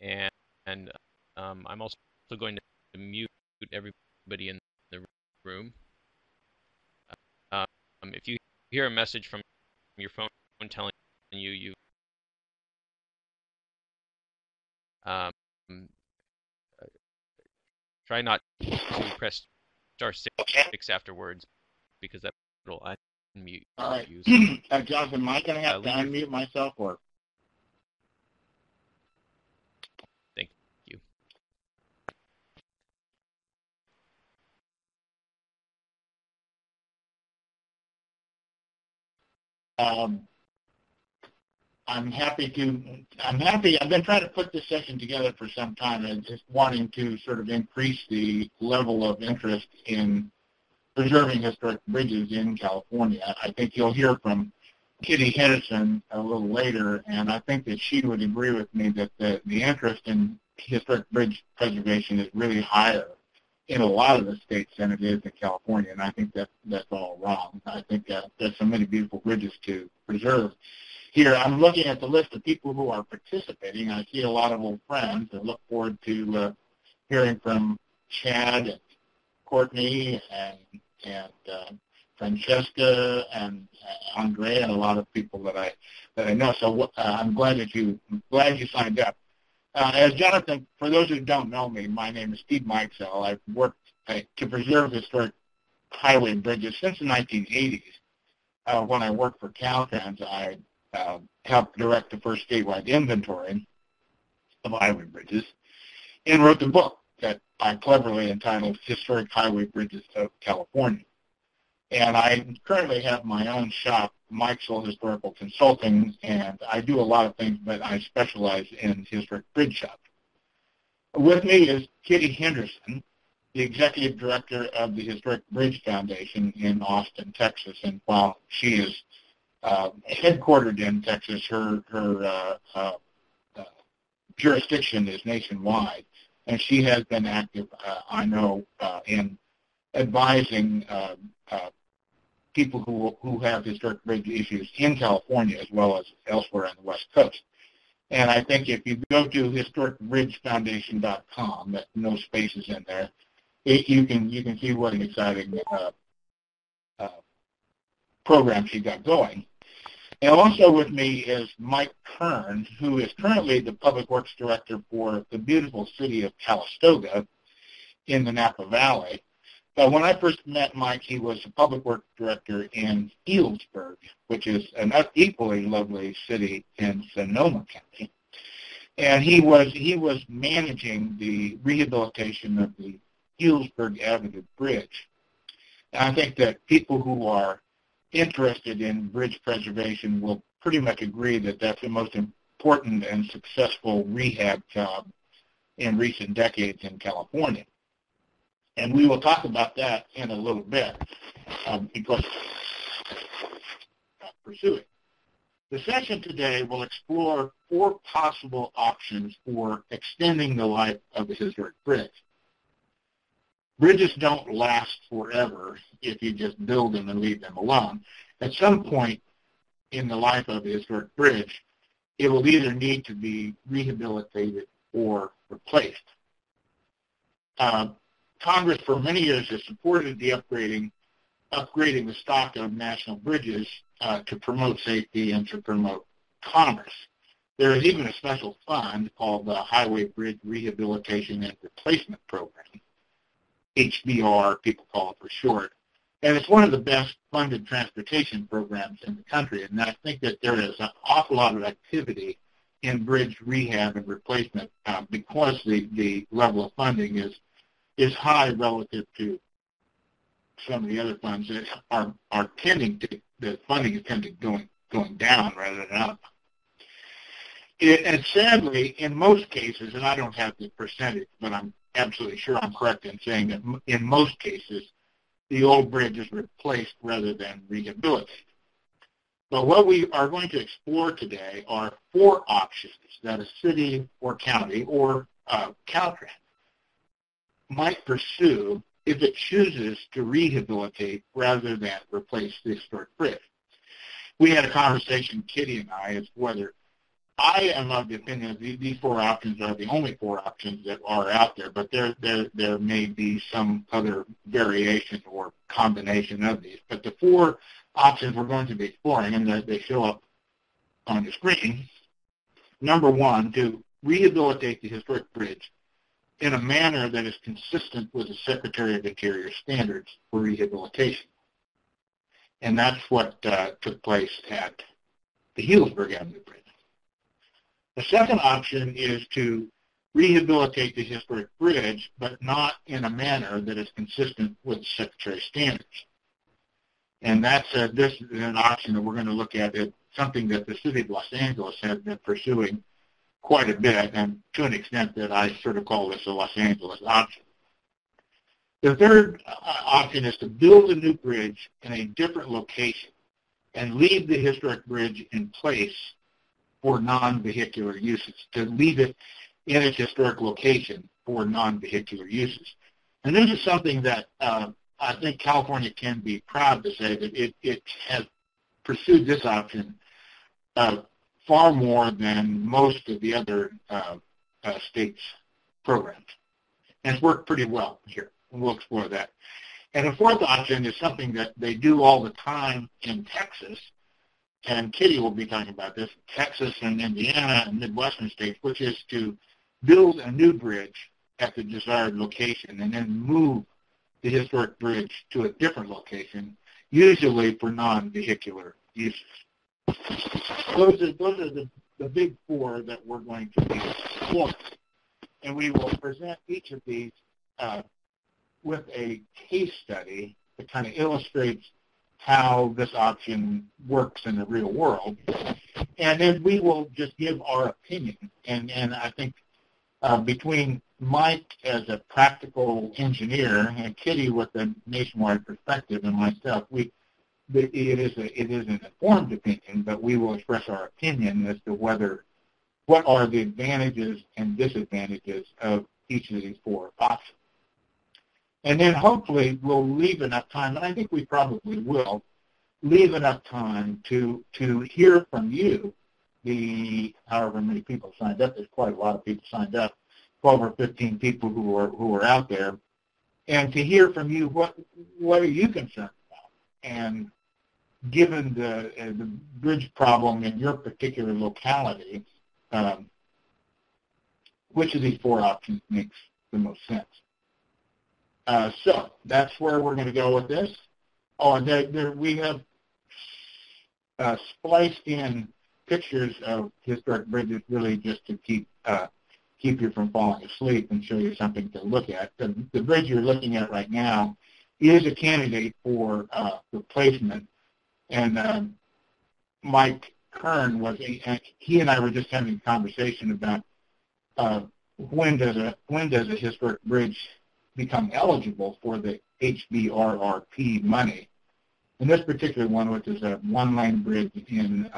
and, and I'm also going to mute everybody in the room. If you hear a message from your phone telling you um, try not to press star six afterwards because that will unmute All right. you. Jonathan, am I going to have to unmute myself or? Thank you. I'm happy. I've been trying to put this session together for some time and just wanting to sort of increase the level of interest in preserving historic bridges in California. I think you'll hear from Kitty Henderson a little later, and I think that she would agree with me that the interest in historic bridge preservation is really higher in a lot of the states than it is in California, and I think that's all wrong. I think there's so many beautiful bridges to preserve. Here, I'm looking at the list of people who are participating. I see a lot of old friends. I look forward to hearing from Chad and Courtney and Francesca and Andrea and a lot of people that I know. So I'm glad you signed up. As Jonathan, for those who don't know me, my name is Steve Mikesell. I've worked to preserve historic highway and bridges since the 1980s. When I worked for Caltrans, I helped direct the first statewide inventory of highway bridges and wrote the book that I cleverly entitled Historic Highway Bridges of California. And I currently have my own shop, Mikesell Historical Consulting, and I do a lot of things, but I specialize in historic bridge shop. With me is Kitty Henderson, the executive director of the Historic Bridge Foundation in Austin, Texas. And while she is headquartered in Texas, her jurisdiction is nationwide, and she has been active, I know, in advising people who have historic bridge issues in California as well as elsewhere on the West Coast. And I think if you go to historicbridgefoundation.com, that no spaces in there, you can see what an exciting program she got going. And also with me is Mike Kern, who is currently the Public Works Director for the beautiful city of Calistoga in the Napa Valley. But when I first met Mike, he was the Public Works Director in Healdsburg, which is an equally lovely city in Sonoma County. And he was managing the rehabilitation of the Healdsburg Avenue Bridge. And I think that people who are interested in bridge preservation will pretty much agree that that's the most important and successful rehab job in recent decades in California. And we will talk about that in a little bit because pursuing. The session today will explore 4 possible options for extending the life of a historic bridge. Bridges don't last forever if you just build them and leave them alone. At some point in the life of a historic bridge, it will either need to be rehabilitated or replaced. Congress for many years has supported the upgrading the stock of national bridges to promote safety and to promote commerce. There is even a special fund called the Highway Bridge Rehabilitation and Replacement Program, HBR, people call it for short. And it's one of the best funded transportation programs in the country. And I think that there is an awful lot of activity in bridge rehab and replacement because the level of funding is high relative to some of the other funds that are tending to, the funding is tending going down rather than up. And sadly, in most cases, and I don't have the percentage, but I'm absolutely sure I'm correct in saying that in most cases, the old bridge is replaced rather than rehabilitated. But what we are going to explore today are 4 options that a city or county or Caltrans might pursue if it chooses to rehabilitate rather than replace the historic bridge. We had a conversation, Kitty and I, as to whether I am of the opinion that these four options are the only four options that are out there, but there may be some other variation or combination of these. But the four options we're going to be exploring, and they show up on the screen. Number one, to rehabilitate the historic bridge in a manner that is consistent with the Secretary of Interior standards for rehabilitation. And that's what took place at the Healdsburg Avenue Bridge. The second option is to rehabilitate the historic bridge, but not in a manner that is consistent with the Secretary's standards. And that's this is an option that we're going to look at. It's something that the City of Los Angeles has been pursuing quite a bit, and to an extent that I sort of call this a Los Angeles option. The third option is to build a new bridge in a different location and leave the historic bridge in place for non-vehicular uses, to leave it in its historic location for non-vehicular uses. And this is something that I think California can be proud to say that it has pursued this option far more than most of the other states' programs. And it's worked pretty well here, and we'll explore that. And the fourth option is something that they do all the time in Texas, and Kitty will be talking about this, Texas and Indiana and Midwestern states, which is to build a new bridge at the desired location and then move the historic bridge to a different location, usually for non-vehicular uses. Those are the big four that we're going to be exploring. And we will present each of these with a case study that kind of illustrates how this option works in the real world. And then we will just give our opinion. And I think between Mike as a practical engineer and Kitty with a nationwide perspective and myself, it is an informed opinion, but we will express our opinion as to what are the advantages and disadvantages of each of these four options. And then hopefully we'll leave enough time, and I think we probably will, leave enough time to hear from you, however many people signed up. There's quite a lot of people signed up, 12 or 15 people who are out there, and to hear from you what are you concerned about? And given the bridge problem in your particular locality, which of these four options makes the most sense? So that's where we're going to go with this. Oh, and we have spliced in pictures of historic bridges, really just to keep you from falling asleep and show you something to look at. The bridge you're looking at right now is a candidate for replacement. And Mike Kern he and I were just having a conversation about when does a historic bridge become eligible for the HBRRP money. And this particular one, which is a one-lane bridge in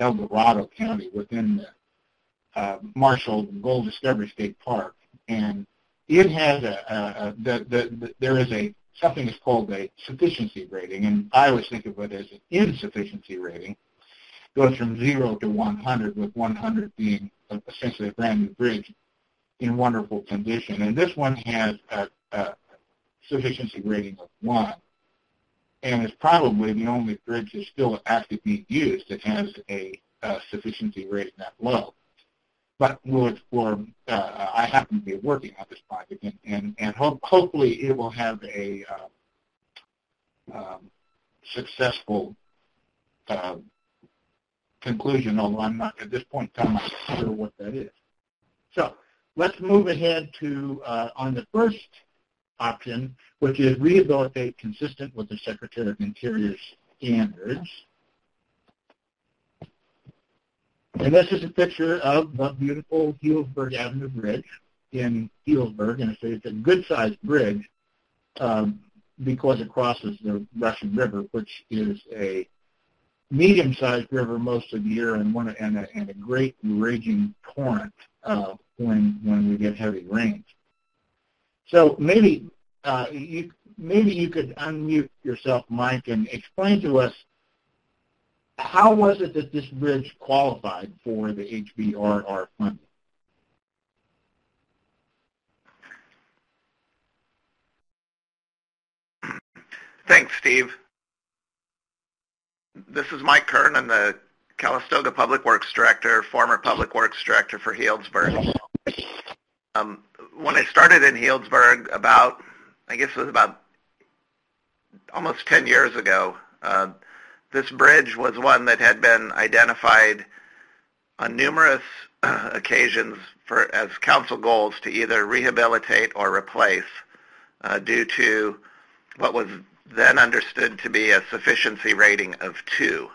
El Dorado County within the Marshall Gold Discovery State Park, and it has there is something that's called a sufficiency rating, and I always think of it as an insufficiency rating. It goes from 0 to 100, with 100 being essentially a brand new bridge in wonderful condition. And this one has a sufficiency rating of 1, and it's probably the only bridge that's still actually being used that has a sufficiency rating that low. But we'll explore. I happen to be working on this project, and hopefully it will have a successful conclusion, although I'm not, at this point in time, I'm not sure what that is. So let's move ahead to on the first option, which is rehabilitate consistent with the Secretary of Interior's standards. And this is a picture of the beautiful Healdsburg Avenue Bridge in Healdsburg, and it's a good-sized bridge because it crosses the Russian River, which is a medium-sized river most of the year and a great raging torrent when we get heavy rains. So maybe you could unmute yourself, Mike, and explain to us how was it that this bridge qualified for the HBRR funding? Thanks, Steve. This is Mike Kernan, the Calistoga Public Works Director, former Public Works Director for Healdsburg. When I started in Healdsburg I guess it was about almost 10 years ago, this bridge was one that had been identified on numerous occasions as council goals to either rehabilitate or replace due to what was then understood to be a sufficiency rating of 2.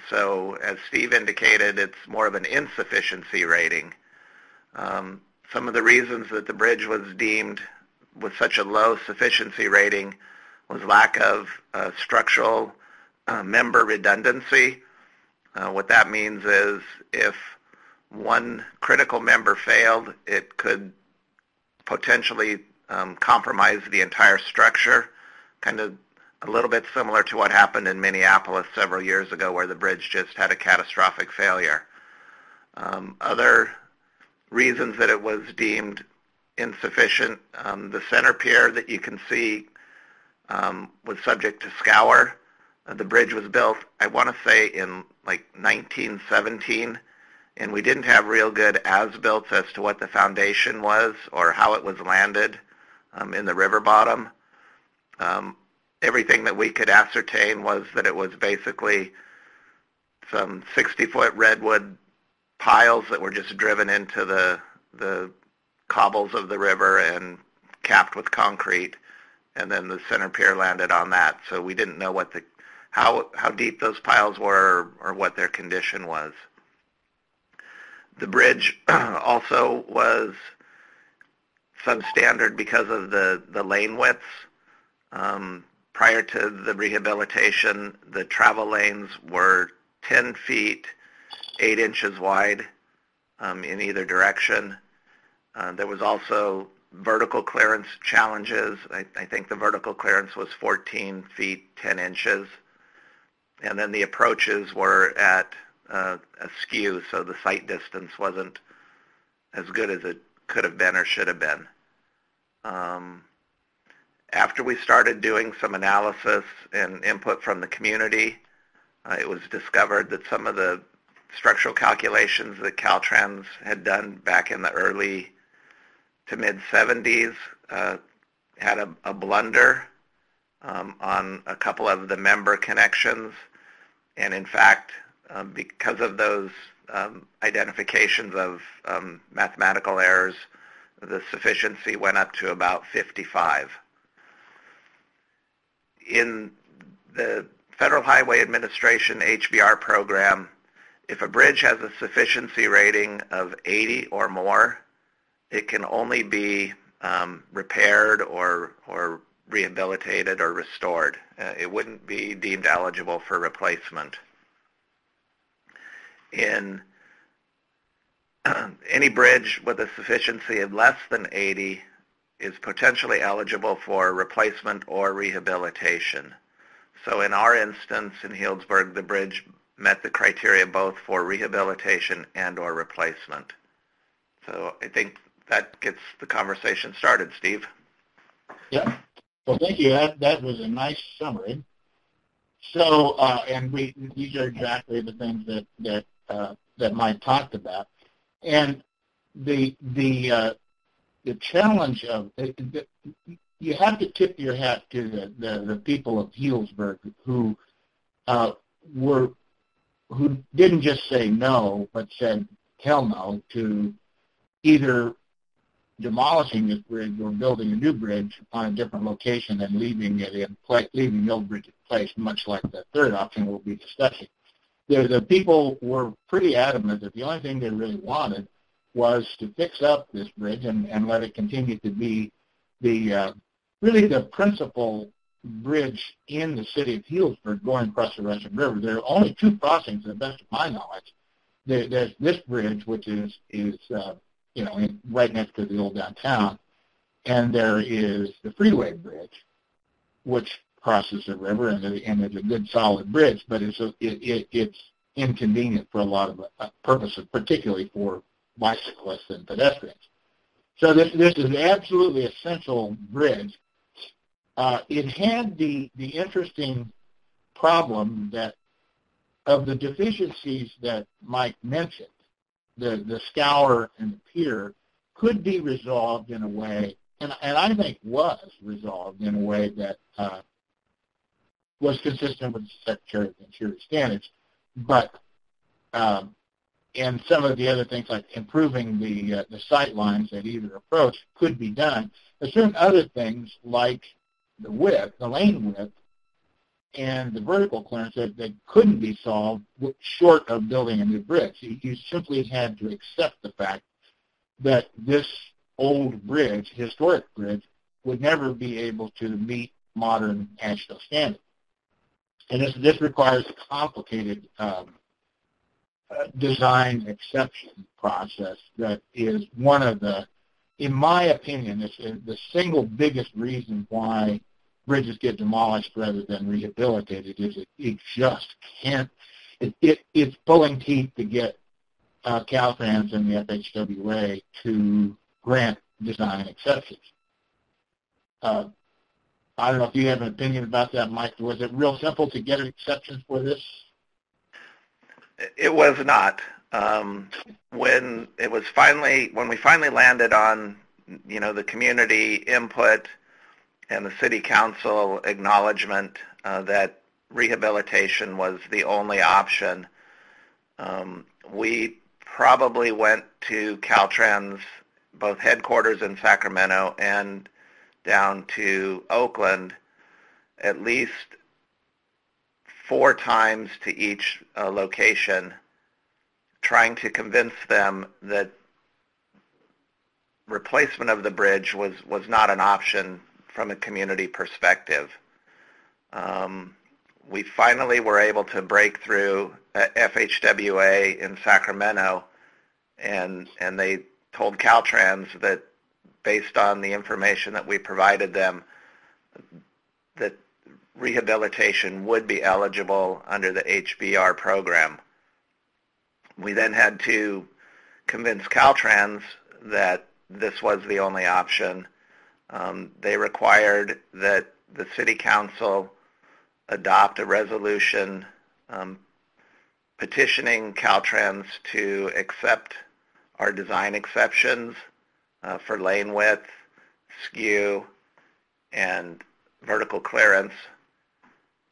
So as Steve indicated, it's more of an insufficiency rating. Some of the reasons that the bridge was deemed with such a low sufficiency rating was lack of structural member redundancy. What that means is if one critical member failed, it could potentially compromise the entire structure, kind of a little bit similar to what happened in Minneapolis several years ago where the bridge just had a catastrophic failure. Other reasons that it was deemed insufficient, the center pier that you can see was subject to scour. The bridge was built, I want to say, in like 1917, and we didn't have real good as-built as to what the foundation was or how it was landed in the river bottom. Everything that we could ascertain was that it was basically some 60-foot redwood piles that were just driven into the cobbles of the river and capped with concrete, and then the center pier landed on that. So we didn't know what how deep those piles were or what their condition was. The bridge also was substandard because of the lane widths. Prior to the rehabilitation, the travel lanes were 10 feet, 8 inches wide in either direction. There was also vertical clearance challenges. I think the vertical clearance was 14 feet, 10 inches. And then the approaches were at askew, so the sight distance wasn't as good as it could have been or should have been. After we started doing some analysis and input from the community, it was discovered that some of the structural calculations that Caltrans had done back in the early to mid-70s had a blunder on a couple of the member connections. And in fact, because of those identifications of mathematical errors, the sufficiency went up to about 55. In the Federal Highway Administration HBR program, if a bridge has a sufficiency rating of 80 or more, it can only be repaired or rehabilitated or restored. It wouldn't be deemed eligible for replacement. In any bridge with a sufficiency of less than 80 is potentially eligible for replacement or rehabilitation. So in our instance in Healdsburg, the bridge met the criteria both for rehabilitation and or replacement. So I think that gets the conversation started, Steve. Yeah. Well, thank you. That was a nice summary. So, and these are exactly the things that Mike talked about, and the challenge of you have to tip your hat to the people of Healdsburg who didn't just say no, but said hell no to either demolishing this bridge or building a new bridge on a different location and leaving it in place, leaving the old bridge in place, much like the third option we'll be discussing. The people were pretty adamant that the only thing they really wanted was to fix up this bridge and let it continue to be really the principal bridge in the city of Healdsburg going across the Russian River. There are only 2 crossings, to the best of my knowledge. There's this bridge, which is right next to the old downtown, and there is the Freeway Bridge, which crosses the river, and it's a good solid bridge, but it's inconvenient for a lot of purposes, particularly for bicyclists and pedestrians. So this is absolutely essential bridge. It had the interesting problem that of the deficiencies that Mike mentioned, the scour and the pier could be resolved in a way, and I think was resolved in a way that was consistent with the Secretary of the Interior standards, but and some of the other things like improving the sight lines at either approach could be done. But certain other things like the width, the lane width, and the vertical clearance that couldn't be solved short of building a new bridge. You simply had to accept the fact that this old bridge, historic bridge, would never be able to meet modern national standards. And this requires a complicated design exception process that is one of the, in my opinion, is the single biggest reason why bridges get demolished rather than rehabilitated is it just can't, it's pulling teeth to get Caltrans and the FHWA to grant design exceptions. I don't know if you have an opinion about that, Mike. Was it real simple to get exceptions for this? It was not. When we finally landed on, the community input and the city council acknowledgement that rehabilitation was the only option, we probably went to Caltrans, both headquarters in Sacramento and down to Oakland, at least 4 times to each location, trying to convince them that replacement of the bridge was not an option from a community perspective. We finally were able to break through FHWA in Sacramento, and they told Caltrans that based on the information that we provided them, that rehabilitation would be eligible under the HBR program. We then had to convince Caltrans that this was the only option. They required that the city council adopt a resolution petitioning Caltrans to accept our design exceptions for lane width, skew, and vertical clearance.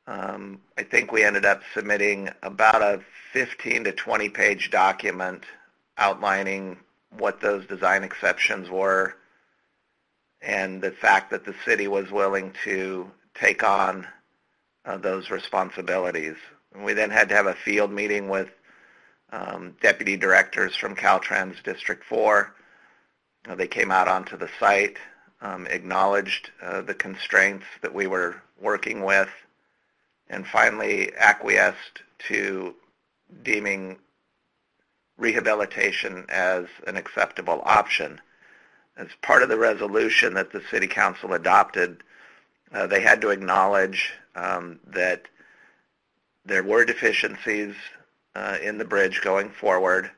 I think we ended up submitting about a 15 to 20 page document outlining what those design exceptions were and the fact that the city was willing to take on those responsibilities. We then had to have a field meeting with deputy directors from Caltrans District 4. They came out onto the site, acknowledged the constraints that we were working with, and finally acquiesced to deeming rehabilitation as an acceptable option. As part of the resolution that the City Council adopted, they had to acknowledge that there were deficiencies in the bridge going forward,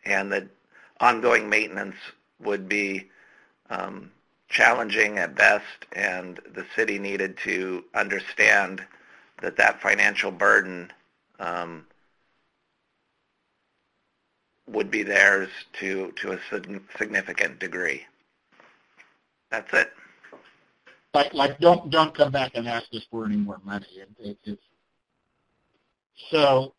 and that ongoing maintenance would be challenging at best, and the city needed to understand that financial burden would be theirs to a significant degree. That's it. Like don't come back and ask us for any more money. So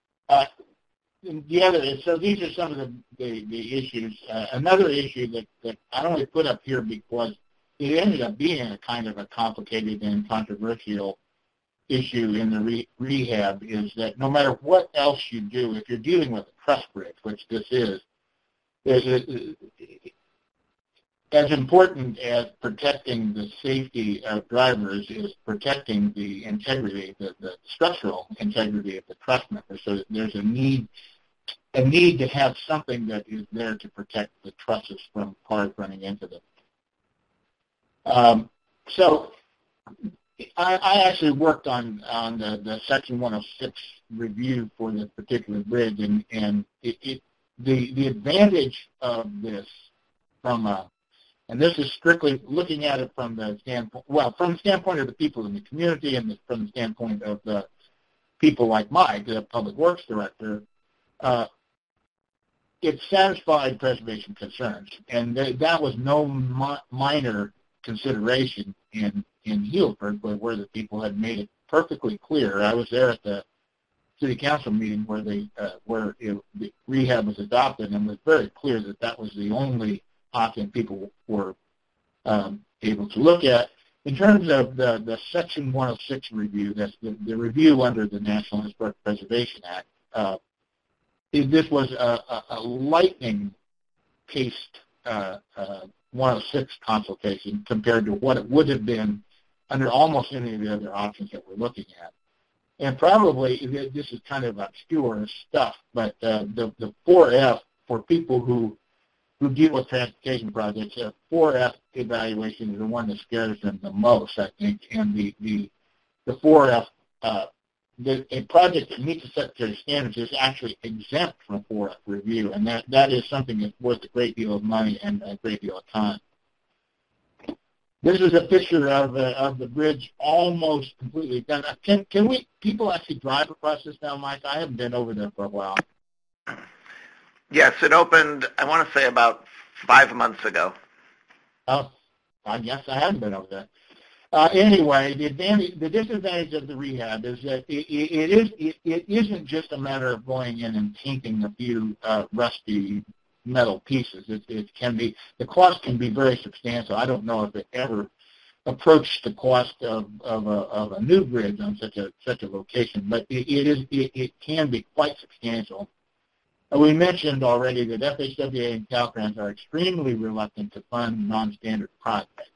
these are some of the issues. Another issue that I only put up here because it ended up being a kind of a complicated and controversial issue in the rehab is that no matter what else you do, if you're dealing with a truss bridge, which this is, as important as protecting the safety of drivers is protecting the integrity, the structural integrity of the truss member. So there's a need to have something that is there to protect the trusses from cars running into them. So I actually worked on the Section 106 review for this particular bridge, and the advantage of this and this is strictly looking at it from the standpoint of the people in the community and from the standpoint of the people like Mike, the Public Works Director, it satisfied preservation concerns, and that was no minor consideration in Healdsburg, where the people had made it perfectly clear. I was there at the city council meeting where the rehab was adopted, and it was very clear that was the only option people were able to look at. In terms of the Section 106 review, that's the review under the National Historic Preservation Act, this was a lightning-paced 106 consultation compared to what it would have been under almost any of the other options that we're looking at. And probably, this is kind of obscure stuff, but the 4F, for people who deal with transportation projects, 4F evaluation is the one that scares them the most, I think. And the 4F, a project that meets the Secretary's standards is actually exempt from 4F review, and that is something that's worth a great deal of money and a great deal of time. This is a picture of the bridge almost completely done. Can people actually drive across this now, Mike? I haven't been over there for a while. Yes, it opened, I want to say, about 5 months ago. Oh, I guess I haven't been over there. Anyway, the disadvantage of the rehab is that it isn't just a matter of going in and painting a few rusty metal pieces. The cost can be very substantial. I don't know if it ever approached the cost of a new bridge on such a location, but it can be quite substantial. We mentioned already that FHWA and Caltrans are extremely reluctant to fund non-standard projects.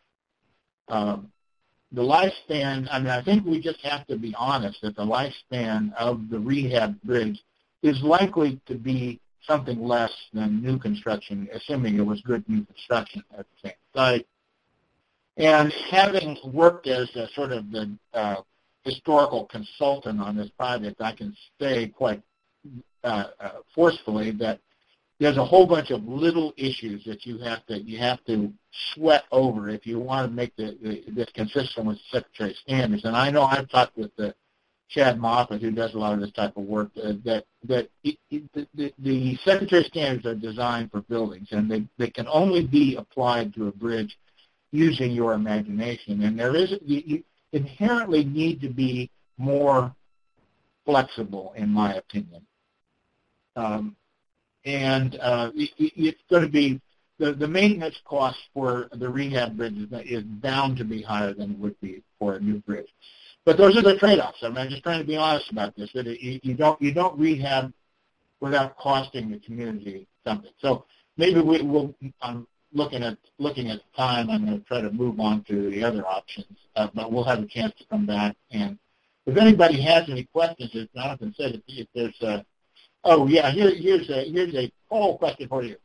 The lifespan, I think we just have to be honest that the lifespan of the rehab bridge is likely to be something less than new construction, assuming it was good new construction at the same site. And having worked as a sort of the historical consultant on this project, I can say quite forcefully that there's a whole bunch of little issues that you have to sweat over if you want to make this consistent with the Secretary's standards. And I know I've talked with Chad Moffat, who does a lot of this type of work, that the Secretary's standards are designed for buildings, and they can only be applied to a bridge using your imagination. And you inherently need to be more flexible, in my opinion. It's going to be the maintenance cost for the rehab bridge is bound to be higher than it would be for a new bridge. But those are the trade-offs. I'm just trying to be honest about this. That you don't rehab without costing the community something. So maybe we'll. I'm looking at time. I'm going to try to move on to the other options, but we'll have a chance to come back. And if anybody has any questions, as Jonathan said, if there's here's a poll question for you.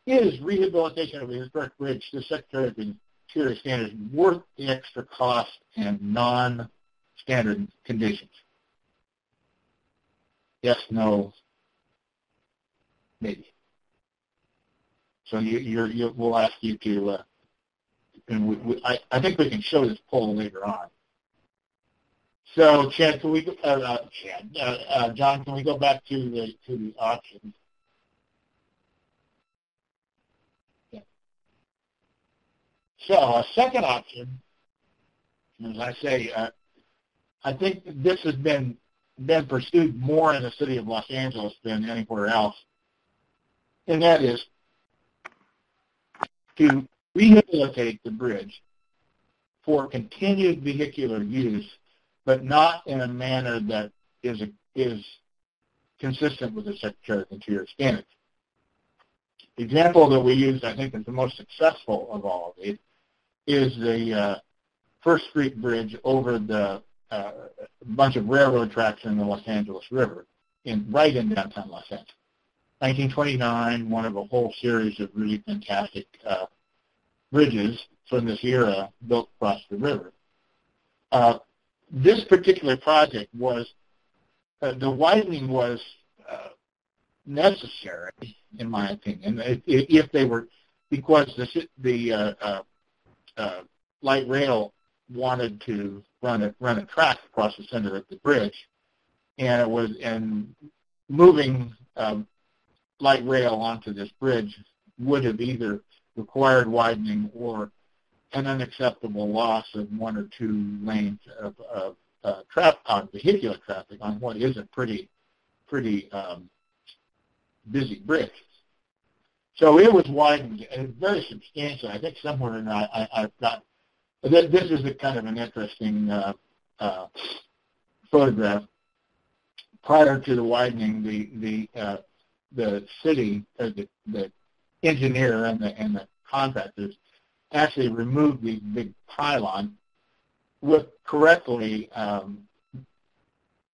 Is rehabilitation of a historic bridge to the Secretary of the Interior standards worth the extra cost and non-standard conditions? Yes, no, maybe. So we'll ask you to, and I think we can show this poll later on. So, Chad, can we John, can we go back to the options? Yeah. So, a second option, as I say, I think this has been pursued more in the city of Los Angeles than anywhere else, and that is to rehabilitate the bridge for continued vehicular use, but not in a manner that is consistent with the Secretary of the Interior standards. The example that we use, I think, is the most successful of all of these, is the First Street Bridge over the bunch of railroad tracks in the Los Angeles River, right in downtown Los Angeles. 1929, one of a whole series of really fantastic bridges from this era built across the river. This particular project was, the widening was necessary, in my opinion, if they were, because the light rail wanted to run a track across the center of the bridge, and moving light rail onto this bridge would have either required widening or an unacceptable loss of 1 or 2 lanes of vehicular traffic on what is a pretty busy bridge. So it was widened very substantially. I think somewhere in I've got, this is a kind of an interesting photograph. Prior to the widening, the city, the engineer and the contractors actually removed these big pylons, with correctly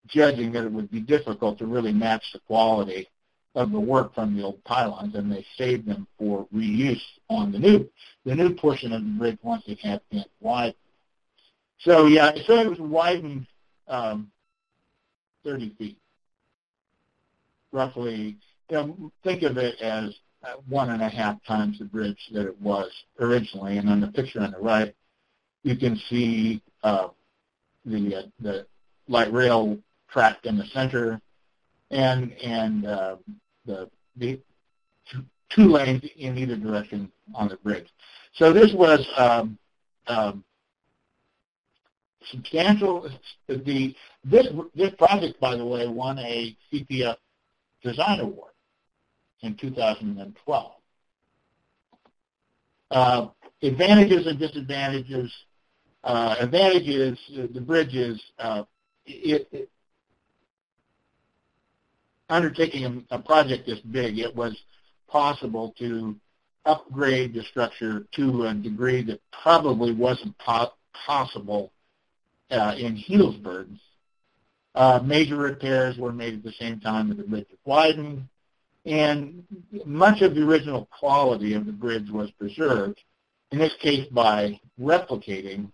judging that it would be difficult to really match the quality of the work from the old pylons, and they saved them for reuse on the new portion of the bridge once it had been widened. So yeah, so it was widened 30 feet, roughly. Think of it as 1.5 times the bridge that it was originally. And on the picture on the right, you can see the light rail track in the center, and the 2 lanes in either direction on the bridge. So this was substantial. This project, by the way, won a CPF Design Award in 2012. Advantages and disadvantages. Advantages: the bridge is undertaking a project this big. It was possible to upgrade the structure to a degree that probably wasn't possible in Healdsburg. Major repairs were made at the same time that the bridge was widened, and much of the original quality of the bridge was preserved, in this case by replicating,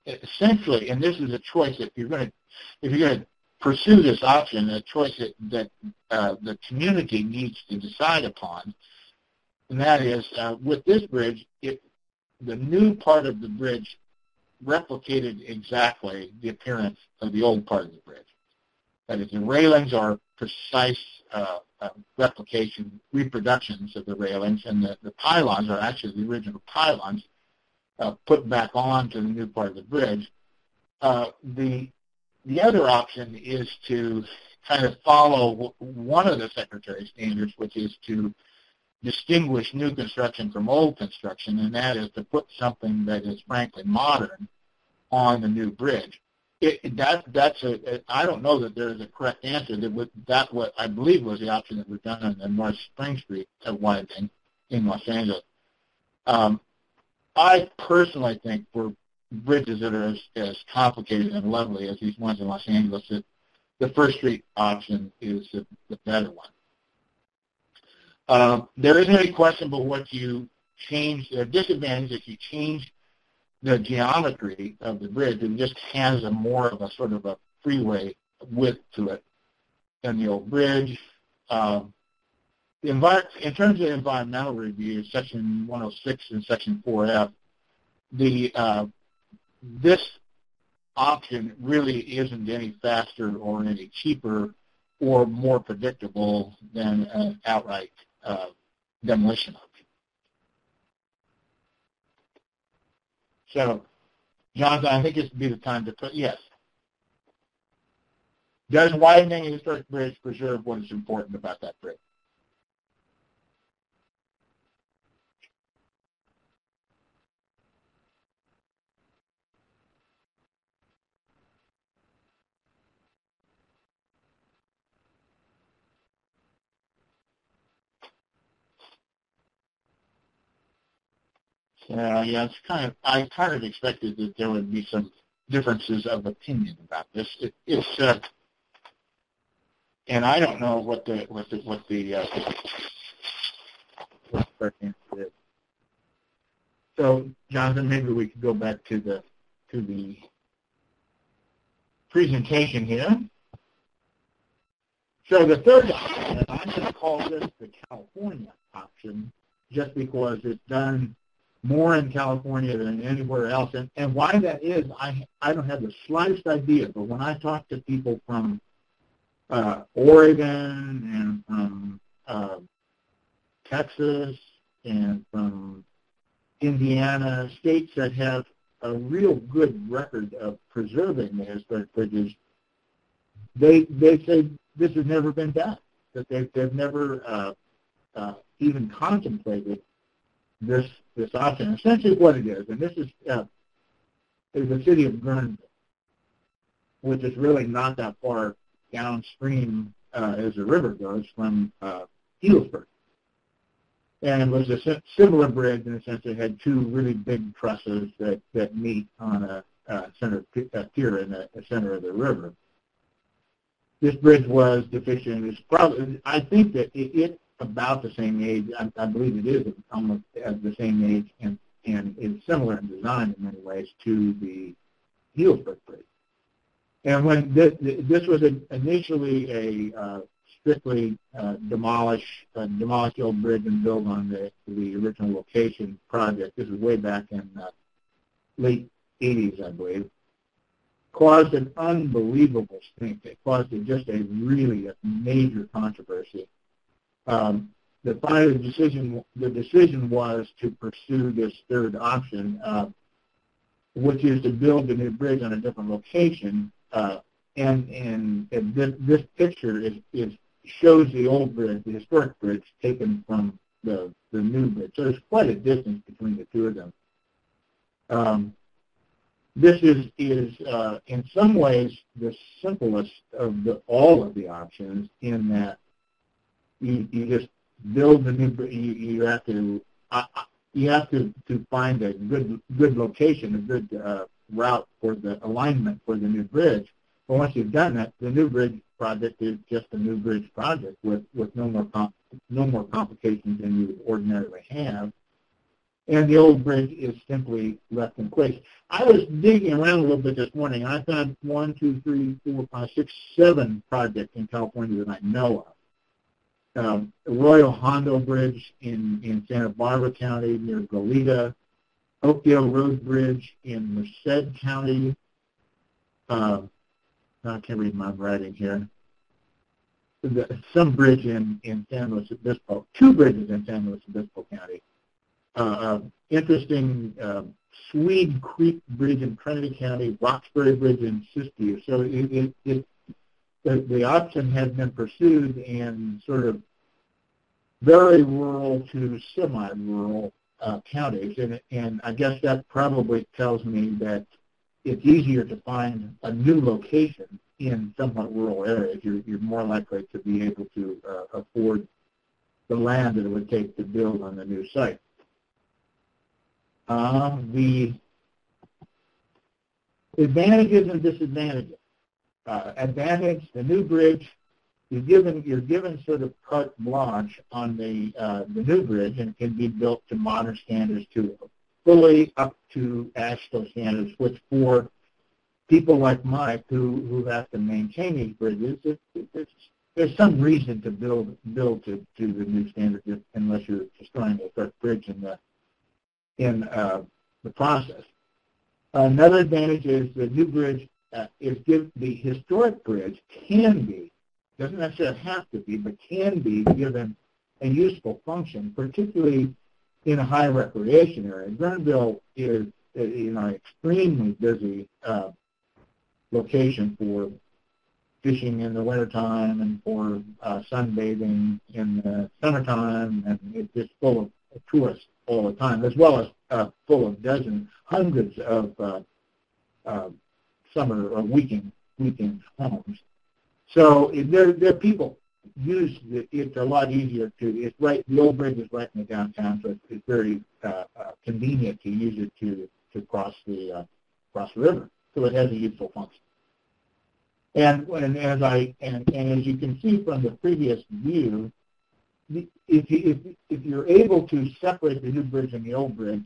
essentially, and this is a choice if you're going to pursue this option, a choice that the community needs to decide upon, and that is, with this bridge, the new part of the bridge replicated exactly the appearance of the old part of the bridge. That is, the railings are precise reproductions of the railings, and the pylons are actually the original pylons put back onto the new part of the bridge. The other option is to kind of follow one of the Secretary's standards, which is to distinguish new construction from old construction, and that is to put something that is frankly modern on the new bridge. I don't know that there is a correct answer. That what I believe was the option that was done on the North Spring Street widening in Los Angeles. I personally think for bridges that are as complicated and lovely as these ones in Los Angeles, that the First Street option is the better one. There isn't any question about what you change. The disadvantage if you change the geometry of the bridge, it just has more of a sort of a freeway width to it than the old bridge. In terms of environmental review, Section 106 and Section 4F, this option really isn't any faster or any cheaper or more predictable than an outright demolition option. So, Jonathan, I think this would be the time to put, yes. Does widening a historic bridge preserve what is important about that bridge? Yeah, I kind of expected that there would be some differences of opinion about this. And I don't know what the correct answer is. So, Jonathan, maybe we could go back to the presentation here. So the third option, and I'm going to call this the California option, just because it's done more in California than anywhere else. And why that is, I don't have the slightest idea. But when I talk to people from Oregon and from Texas and from Indiana, states that have a real good record of preserving the historic bridges, they say this has never been done, that they've never even contemplated this option. Essentially what it is, and this is the city of Guerneville, which is really not that far downstream as the river goes from Healdsburg. And it was a similar bridge in the sense it had two really big trusses that meet on a pier in the center of the river. This bridge was deficient. It's probably, I think that it's about the same age. I believe it is almost at the same age, and it's similar in design in many ways to the Healdsburg Bridge. And when this was initially a strictly demolish the old bridge and build on the original location project. This was way back in late 80s, I believe. Caused an unbelievable stink. It caused just a major controversy. The final decision was to pursue this third option, which is to build the new bridge on a different location. And this picture shows the old bridge, the historic bridge, taken from the new bridge. So there's quite a distance between the two of them. This is in some ways the simplest of all of the options, in that you just build the new bridge. You have to find a good location, a good route for the alignment for the new bridge. But once you've done that, the new bridge project is just a new bridge project with no more complications than you would ordinarily have. And the old bridge is simply left in place. I was digging around a little bit this morning, and I found 1, 2, 3, 4, 5, 6, 7 projects in California that I know of. Arroyo Hondo Bridge in Santa Barbara County near Goleta, Oakdale Road Bridge in Merced County. I can't read my writing here. Some bridge in San Luis Obispo, 2 bridges in San Luis Obispo County. Interesting Swede Creek Bridge in Trinity County, Roxbury Bridge in Siskiyou. So the option has been pursued in sort of very rural to semi-rural counties, and I guess that probably tells me that it's easier to find a new location in somewhat rural areas. You're more likely to be able to afford the land that it would take to build on the new site. The advantages and disadvantages. Advantage: the new bridge, you're given sort of carte blanche on the new bridge, and it can be built to modern standards, to fully up to AASHTO standards, which for people like Mike who have to maintain these bridges, there's some reason to build to the new standards, unless you're destroying the first bridge in the process. Another advantage is the new bridge the historic bridge can be, doesn't necessarily have to be, but can be given a useful function, particularly in a high recreation area. Guerneville is an extremely busy location for fishing in the wintertime and for sunbathing in the summertime, and it's just full of tourists all the time, as well as full of hundreds of summer or weekend homes. So there people use it. It's a lot easier it's right. The old bridge is right in the downtown, so it's very convenient to use it to cross the river. So it has a useful function. And as you can see from the previous view, if you're able to separate the new bridge and the old bridge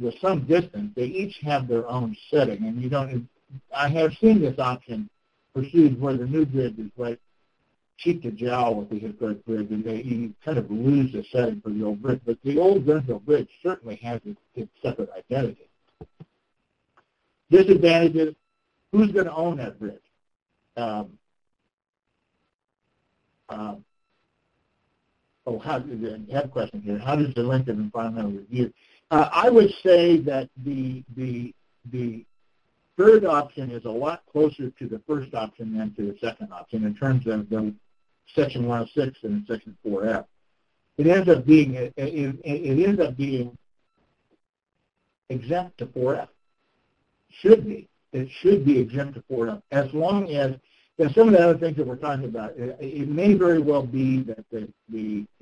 with some distance, they each have their own setting, and I have seen this option pursued where the new bridge is like cheek to jowl with the historic bridge, and you kind of lose the setting for the old bridge. But the old Guerneville Bridge certainly has its separate identity. Disadvantages: who's going to own that bridge? I have a question here. How does the length of environmental review? I would say that the third option is a lot closer to the first option than to the second option in terms of the Section 106 and Section 4F. It ends up being exempt to 4F. Should be. It should be exempt to 4F as long as. And some of the other things that we're talking about, it may very well be that the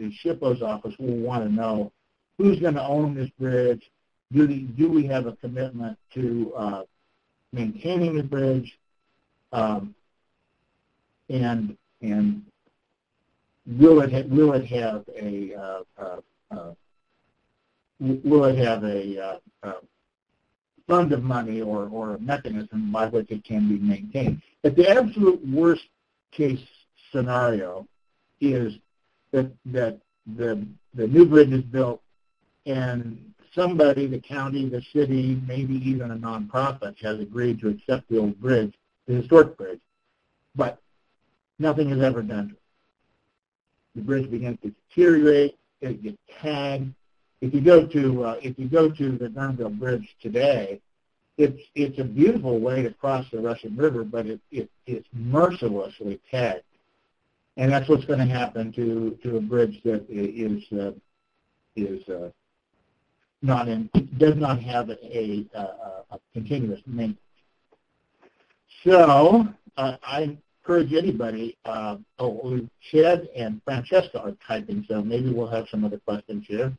SHPO's office will want to know who's going to own this bridge. Do we have a commitment to maintaining the bridge, and will it have a fund of money or a mechanism by which it can be maintained? But the absolute worst case scenario is that the new bridge is built and somebody, the county, the city, maybe even a nonprofit, has agreed to accept the old bridge, the historic bridge, but nothing is ever done to it. The bridge begins to deteriorate. It gets tagged. If you go to the Guerneville Bridge today, it's a beautiful way to cross the Russian River, but it's mercilessly tagged, and that's what's going to happen to a bridge that does not have a continuous maintenance. So I encourage anybody. Chad and Francesca are typing, so maybe we'll have some other questions here.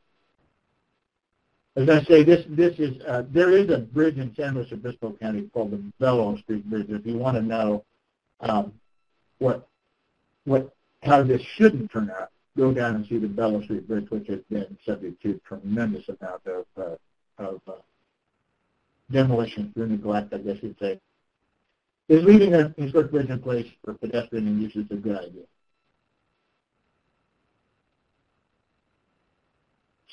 As I say, there is a bridge in San Luis Obispo County called the Bellow Street Bridge. If you want to know how this shouldn't turn out, go down and see the Bellow Street Bridge, which has been subject to tremendous amount of demolition through neglect, I guess you'd say. Is leaving a historic bridge in place for pedestrian use is a good idea.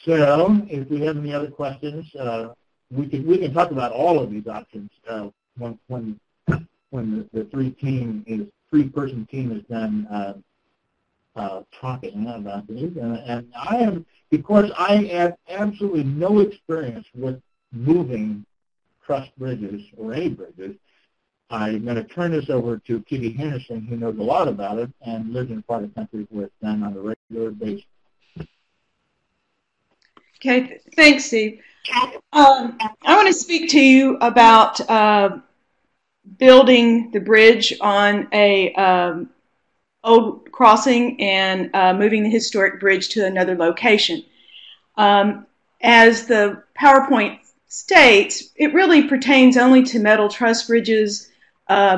So, if we have any other questions, we can talk about all of these options when the three-person team is done talking about these. And because I have absolutely no experience with moving truss bridges or any bridges, I'm going to turn this over to Kitty Henderson, who knows a lot about it and lives in a part of the country where it's done on a regular basis. Okay, thanks, Steve. I want to speak to you about building the bridge on a old crossing and moving the historic bridge to another location. As the PowerPoint states, it really pertains only to metal truss bridges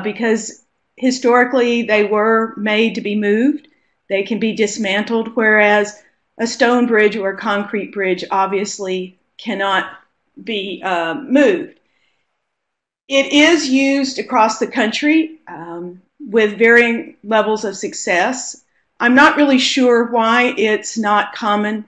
because historically they were made to be moved. They can be dismantled, whereas a stone bridge or a concrete bridge obviously cannot be moved. It is used across the country with varying levels of success. I'm not really sure why it's not common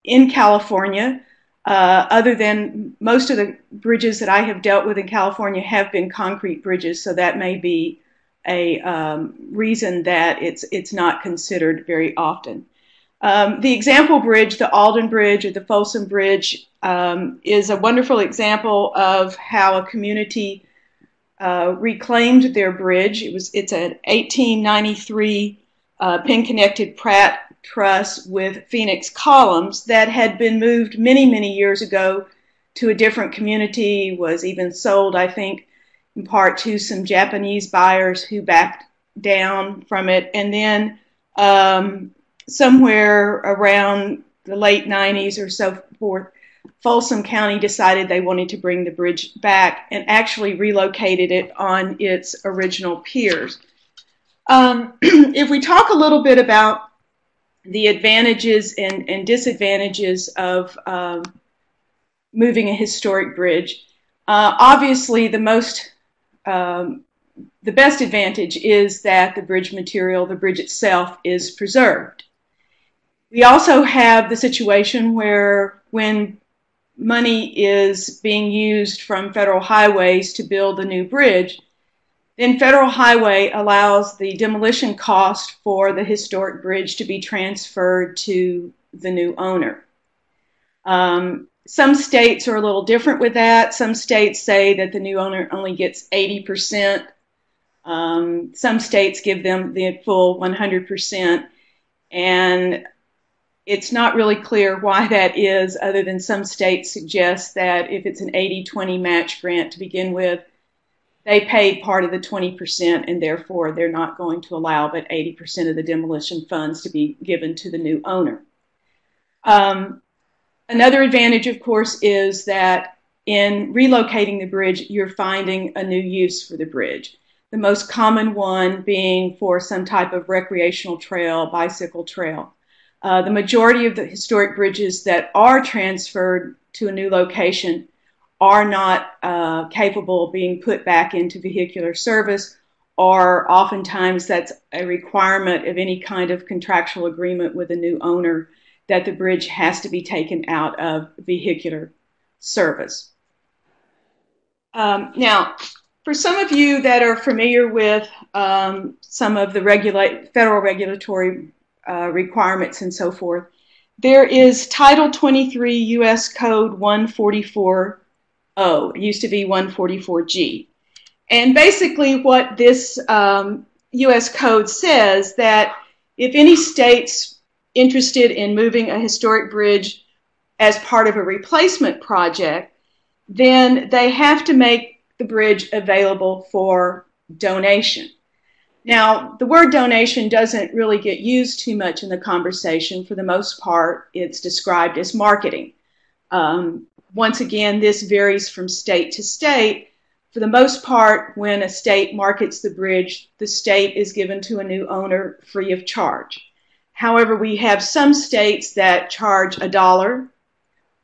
in California, other than most of the bridges that I have dealt with in California have been concrete bridges, so that may be a reason that it's not considered very often. The example bridge, the Alden Bridge or the Folsom Bridge, is a wonderful example of how a community reclaimed their bridge. It's an 1893 pin-connected Pratt truss with Phoenix columns that had been moved many, many years ago to a different community, was even sold, I think, in part to some Japanese buyers who backed down from it. And then somewhere around the late 90s or so forth, Folsom County decided they wanted to bring the bridge back and actually relocated it on its original piers. If we talk a little bit about the advantages and disadvantages of moving a historic bridge, obviously the most the best advantage is that the bridge material, the bridge itself, is preserved. We also have the situation where when money is being used from federal highways to build a new bridge, then federal highway allows the demolition cost for the historic bridge to be transferred to the new owner. Some states are a little different with that. Some states say that the new owner only gets 80%. Some states give them the full 100%. And it's not really clear why that is, other than some states suggest that if it's an 80-20 match grant to begin with, they paid part of the 20% and therefore they're not going to allow but 80% of the demolition funds to be given to the new owner. Another advantage, of course, is that in relocating the bridge, you're finding a new use for the bridge. The most common one being for some type of recreational trail, bicycle trail. The majority of the historic bridges that are transferred to a new location are not capable of being put back into vehicular service, or oftentimes that's a requirement of any kind of contractual agreement with a new owner that the bridge has to be taken out of vehicular service. Now, for some of you that are familiar with some of the federal regulatory requirements and so forth, there is Title 23 U.S. Code 144-0. It used to be 144G. And basically what this U.S. Code says that if any state's interested in moving a historic bridge as part of a replacement project, then they have to make the bridge available for donation. Now, the word donation doesn't really get used too much in the conversation. For the most part, it's described as marketing. Once again, this varies from state to state. For the most part, when a state markets the bridge, the state is given to a new owner free of charge. However, we have some states that charge $1,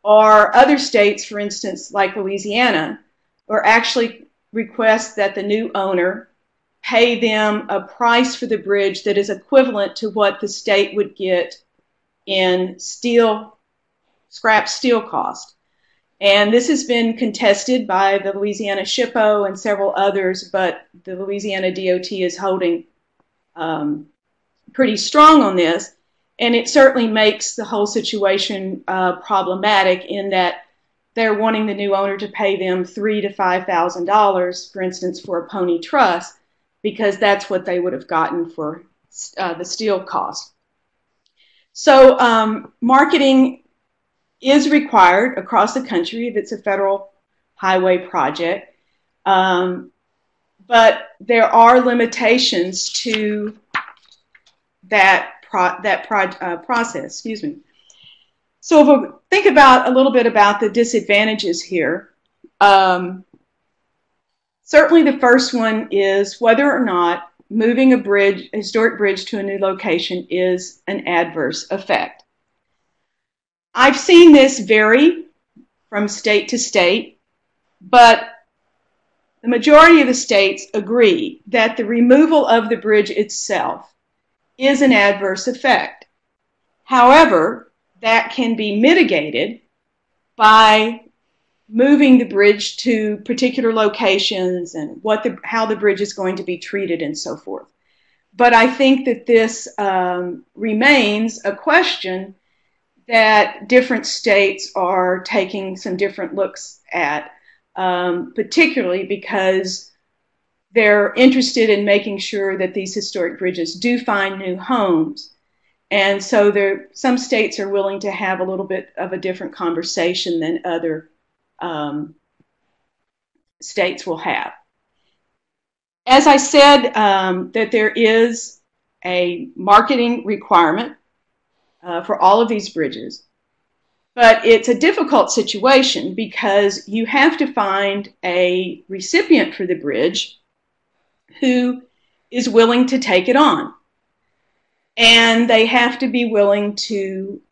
or other states, for instance, like Louisiana, or actually request that the new owner pay them a price for the bridge that is equivalent to what the state would get in scrap steel cost. And this has been contested by the Louisiana SHPO and several others, but the Louisiana DOT is holding pretty strong on this. And it certainly makes the whole situation problematic in that they're wanting the new owner to pay them $3,000 to $5,000, for instance, for a pony truss, because that's what they would have gotten for the steel cost. So marketing is required across the country if it's a federal highway project, but there are limitations to that process. Excuse me. So if we think about a little bit about the disadvantages here, certainly the first one is whether or not moving a historic bridge to a new location is an adverse effect. I've seen this vary from state to state, but the majority of the states agree that the removal of the bridge itself is an adverse effect. However, that can be mitigated by moving the bridge to particular locations and how the bridge is going to be treated and so forth. But I think that this remains a question that different states are taking some different looks at, particularly because they're interested in making sure that these historic bridges do find new homes. And so some states are willing to have a little bit of a different conversation than other states will have. As I said, that there is a marketing requirement for all of these bridges, but it's a difficult situation because you have to find a recipient for the bridge who is willing to take it on. And they have to be willing to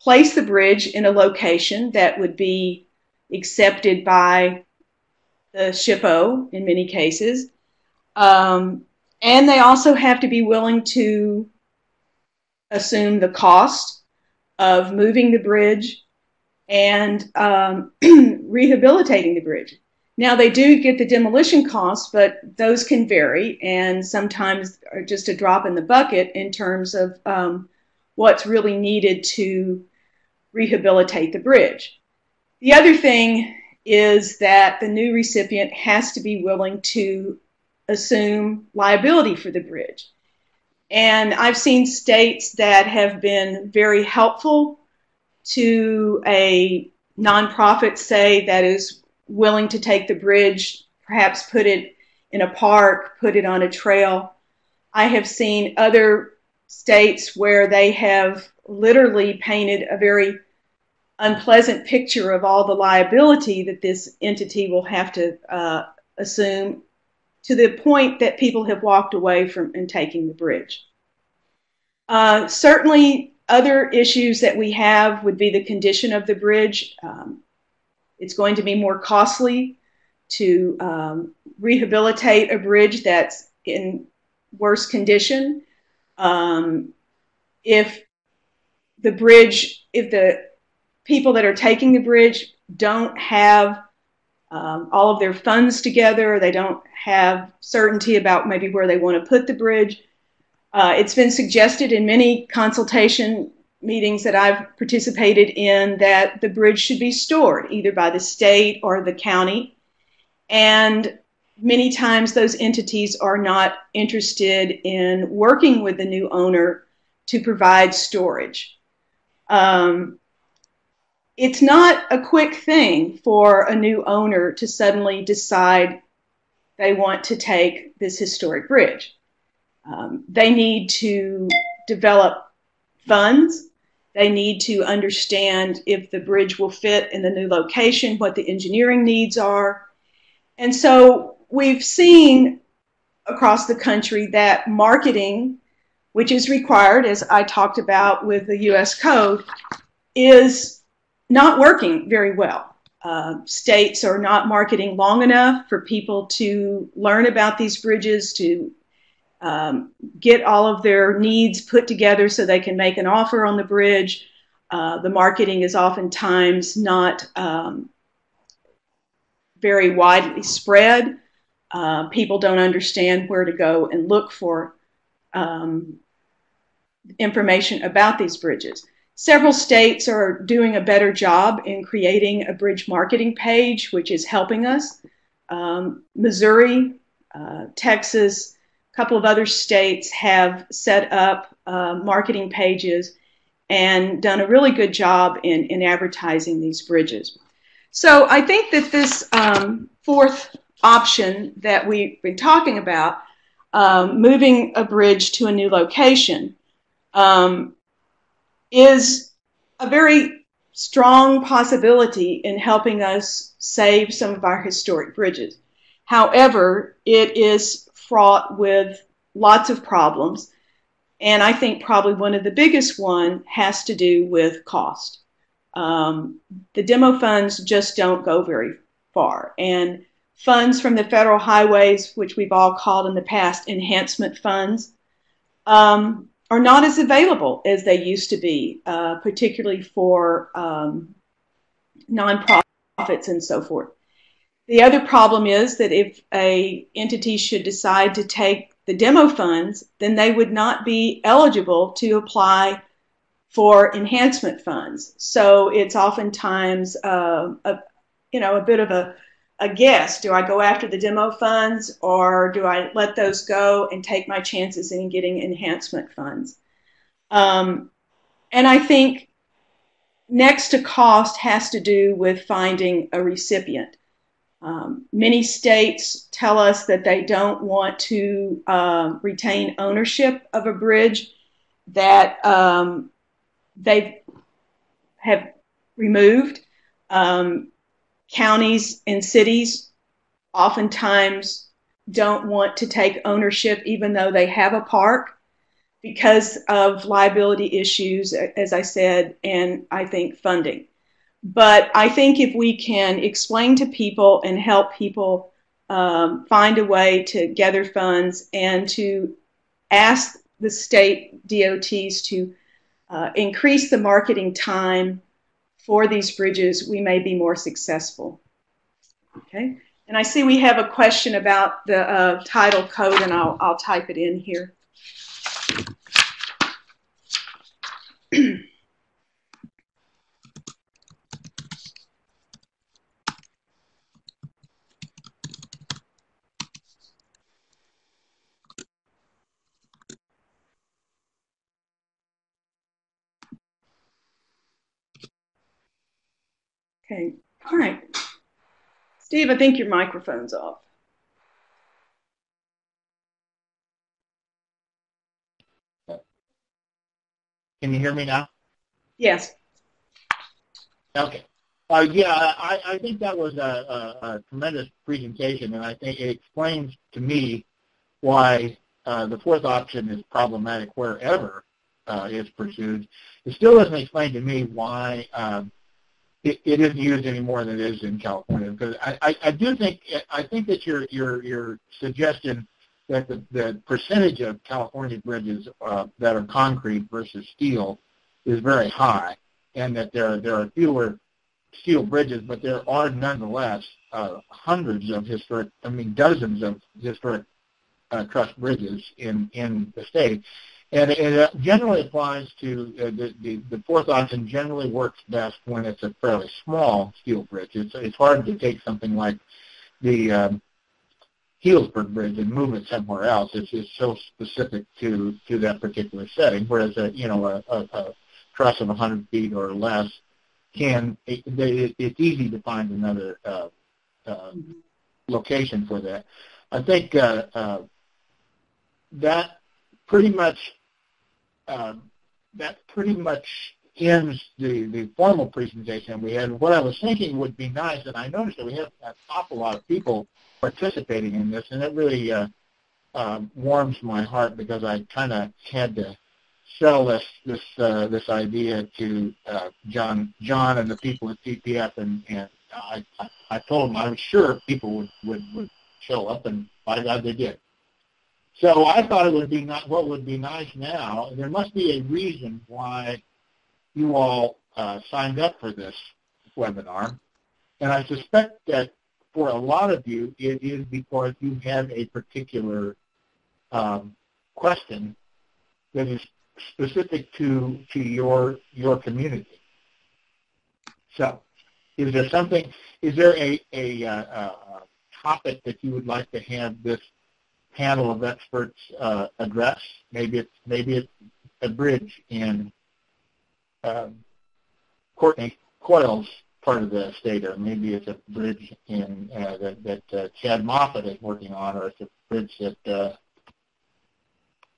place the bridge in a location that would be accepted by the SHPO in many cases. And they also have to be willing to assume the cost of moving the bridge and rehabilitating the bridge. Now, they do get the demolition costs, but those can vary and sometimes are just a drop in the bucket in terms of what's really needed to rehabilitate the bridge. The other thing is that the new recipient has to be willing to assume liability for the bridge. And I've seen states that have been very helpful to a nonprofit, say, that is willing to take the bridge, perhaps put it in a park, put it on a trail. I have seen other states where they have literally painted a very unpleasant picture of all the liability that this entity will have to assume, to the point that people have walked away from taking the bridge. Certainly, other issues that we have would be the condition of the bridge. It's going to be more costly to rehabilitate a bridge that's in worse condition. If the people that are taking the bridge don't have all of their funds together, they don't have certainty about maybe where they want to put the bridge. It's been suggested in many consultation meetings that I've participated in that the bridge should be stored either by the state or the county. And many times those entities are not interested in working with the new owner to provide storage. It's not a quick thing for a new owner to suddenly decide they want to take this historic bridge. They need to develop funds. They need to understand if the bridge will fit in the new location, what the engineering needs are. And so we've seen across the country that marketing, which is required, as I talked about with the U.S. Code, is not working very well. States are not marketing long enough for people to learn about these bridges, to get all of their needs put together so they can make an offer on the bridge. The marketing is oftentimes not very widely spread. People don't understand where to go and look for information about these bridges. Several states are doing a better job in creating a bridge marketing page, which is helping us. Missouri, Texas, a couple of other states have set up marketing pages and done a really good job in advertising these bridges. So I think that this fourth option that we've been talking about, moving a bridge to a new location, is a very strong possibility in helping us save some of our historic bridges. However, it is fraught with lots of problems, and I think probably one of the biggest one has to do with cost. The demo funds just don't go very far, and funds from the federal highways, which we've all called in the past enhancement funds, are not as available as they used to be, particularly for nonprofits and so forth. The other problem is that if an entity should decide to take the demo funds, then they would not be eligible to apply for enhancement funds. So it's oftentimes a bit of a guess. Do I go after the demo funds, or do I let those go and take my chances in getting enhancement funds? And I think next to cost has to do with finding a recipient. Many states tell us that they don't want to retain ownership of a bridge that they have removed. Counties and cities oftentimes don't want to take ownership even though they have a park because of liability issues, as I said, and I think funding. But I think if we can explain to people and help people find a way to gather funds and to ask the state DOTs to increase the marketing time for these bridges, we may be more successful. Okay, and I see we have a question about the title code, and I'll type it in here. Okay, all right. Steve, I think your microphone's off. Can you hear me now? Yes. Okay. Yeah, I think that was a tremendous presentation, and I think it explains to me why the fourth option is problematic wherever it's pursued. It still doesn't explain to me why it isn't used any more than it is in California. Because I think that your suggestion that the percentage of California bridges that are concrete versus steel is very high, and that there are fewer steel bridges, but there are nonetheless hundreds of historic, dozens of historic truss bridges in the state. And it generally applies to the fourth option generally works best when it's a fairly small steel bridge. It's hard to take something like the Healdsburg Bridge and move it somewhere else. It's so specific to that particular setting, whereas a truss of 100 feet or less it's easy to find another location for that. I think that pretty much ends the formal presentation we had. What I was thinking would be nice, and I noticed that we have an awful lot of people participating in this, and it really warms my heart because I kind of had to sell this idea to John and the people at CPF, and I told them I was sure people would show up, and by God they did. So I thought it would be what would be nice now. There must be a reason why you all signed up for this webinar, and I suspect that for a lot of you it is because you have a particular question that is specific to your community. So, is there a topic that you would like to have this panel of experts address? Maybe it's a bridge in Courtney Coyle's part of the state, or maybe it's a bridge in that Chad Moffat is working on, or it's a bridge that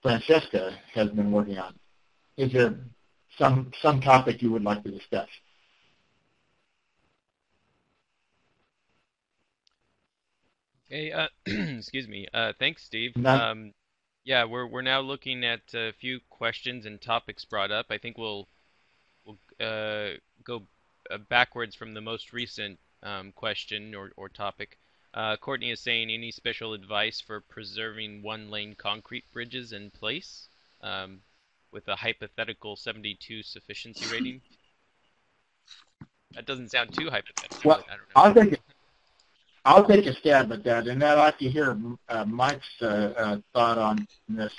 Francesca has been working on. Is there some topic you would like to discuss? Hey, excuse me. Thanks, Steve. None? Yeah, we're now looking at a few questions and topics brought up. I think we'll go backwards from the most recent question or topic. Courtney is saying, any special advice for preserving one-lane concrete bridges in place with a hypothetical 72 sufficiency rating? That doesn't sound too hypothetical. Well, but I don't know. I'll take a stab at that, and I'd like to hear Mike's thought on this.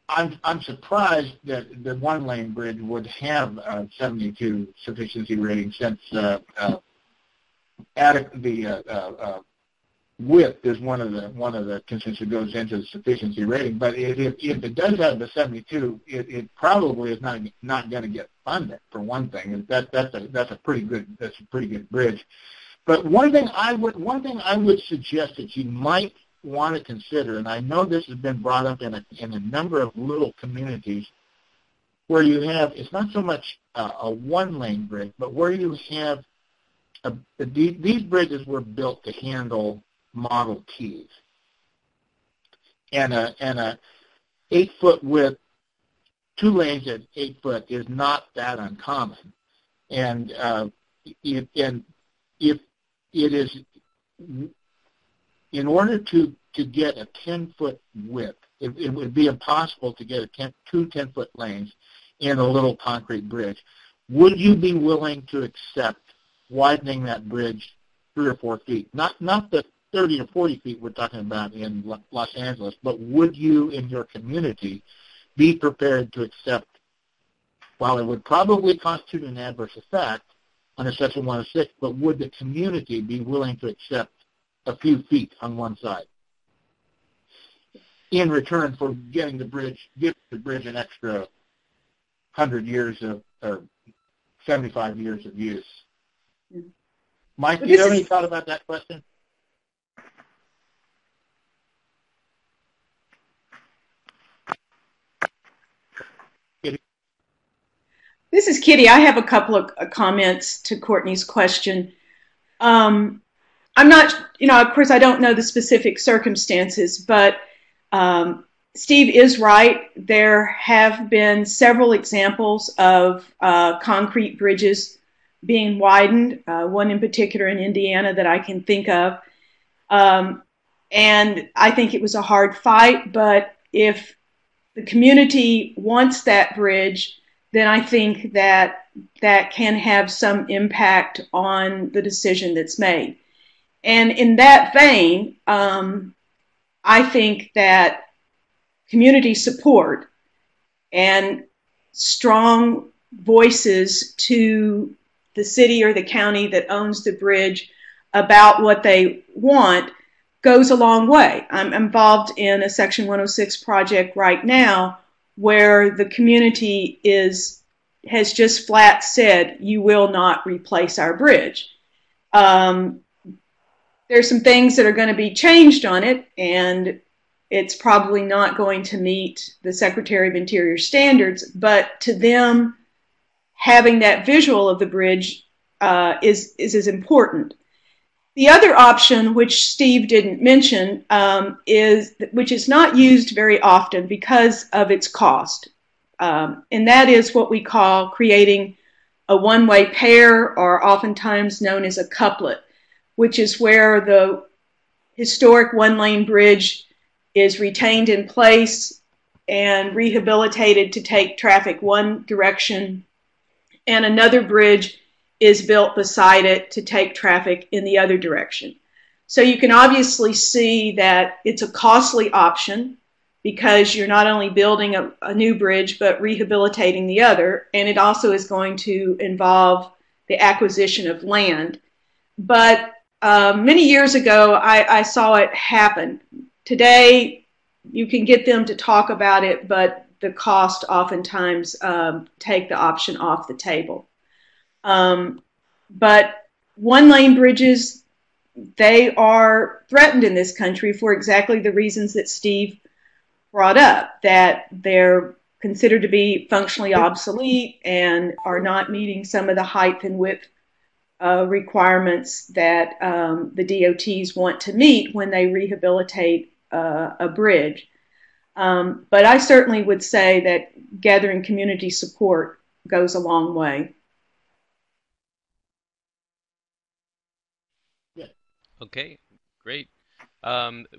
I'm surprised that the one-lane bridge would have a 72 sufficiency rating, since the width is one of the conditions that goes into the sufficiency rating. But if it does have the 72, it probably is not going to get funded, for one thing. That's a pretty good bridge. But one thing I would suggest that you might want to consider, and I know this has been brought up in a number of little communities, where you have, it's not so much a one-lane bridge, but where you have these bridges were built to handle Model Ts, and a 8-foot width 2 lanes at 8 foot is not that uncommon. And if it is, in order to get a 10-foot width, it would be impossible to get two 10-foot lanes in a little concrete bridge. Would you be willing to accept widening that bridge 3 or 4 feet? Not the 30 or 40 feet we're talking about in Los Angeles, but would you in your community be prepared to accept, while it would probably constitute an adverse effect under Section 106, but would the community be willing to accept a few feet on one side in return for give the bridge an extra 100 years or 75 years of use? Mike, do you have any thought about that question? This is Kitty. I have a couple of comments to Courtney's question. I'm not, of course, I don't know the specific circumstances, but Steve is right. There have been several examples of concrete bridges being widened, one in particular in Indiana that I can think of. And I think it was a hard fight, but if the community wants that bridge, then I think that can have some impact on the decision that's made. And in that vein, I think that community support and strong voices to the city or the county that owns the bridge about what they want goes a long way. I'm involved in a Section 106 project right now where the community has just flat said, you will not replace our bridge. There's some things that are going to be changed on it, and it's probably not going to meet the Secretary of Interior standards, but to them, having that visual of the bridge is as important. The other option, which Steve didn't mention, which is not used very often because of its cost, and that is what we call creating a one-way pair, or oftentimes known as a couplet, which is where the historic one-lane bridge is retained in place and rehabilitated to take traffic one direction, and another bridge is built beside it to take traffic in the other direction. So you can obviously see that it's a costly option because you're not only building a new bridge but rehabilitating the other, and it also is going to involve the acquisition of land. But many years ago, I saw it happen. Today, you can get them to talk about it, but the cost oftentimes take the option off the table. But one-lane bridges, they are threatened in this country for exactly the reasons that Steve brought up, that they're considered to be functionally obsolete and are not meeting some of the height and width requirements that the DOTs want to meet when they rehabilitate a bridge. But I certainly would say that gathering community support goes a long way. Okay, great.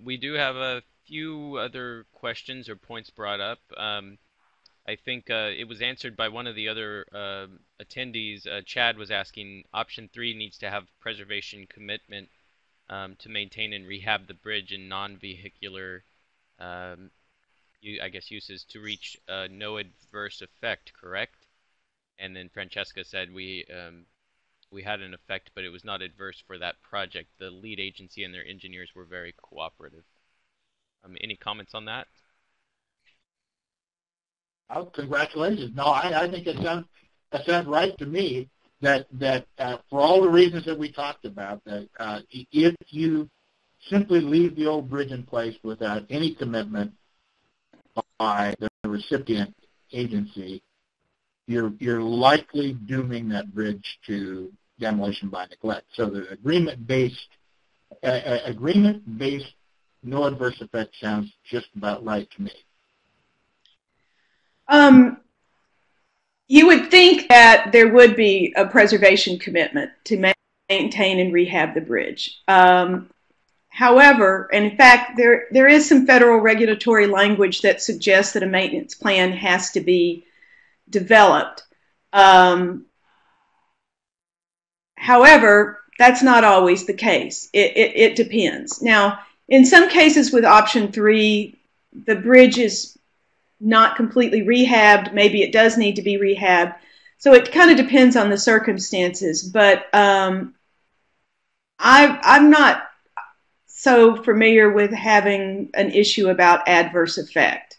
We do have a few other questions or points brought up. I think it was answered by one of the other attendees. Chad was asking, option 3 needs to have preservation commitment to maintain and rehab the bridge in non-vehicular, I guess, uses to reach no adverse effect, correct? And then Francesca said we had an effect, but it was not adverse for that project. The lead agency and their engineers were very cooperative. Any comments on that? Oh, congratulations. No, I think that sounds right to me, that for all the reasons that we talked about, that if you simply leave the old bridge in place without any commitment by the recipient agency, you're likely dooming that bridge to demolition by neglect. So the agreement-based no adverse effect sounds just about right to me. You would think that there would be a preservation commitment to maintain and rehab the bridge. However, and in fact, there is some federal regulatory language that suggests that a maintenance plan has to be developed. However, that's not always the case. It depends. Now, in some cases with option 3, the bridge is not completely rehabbed. Maybe it does need to be rehabbed. So it kind of depends on the circumstances. But I'm not so familiar with having an issue about adverse effect.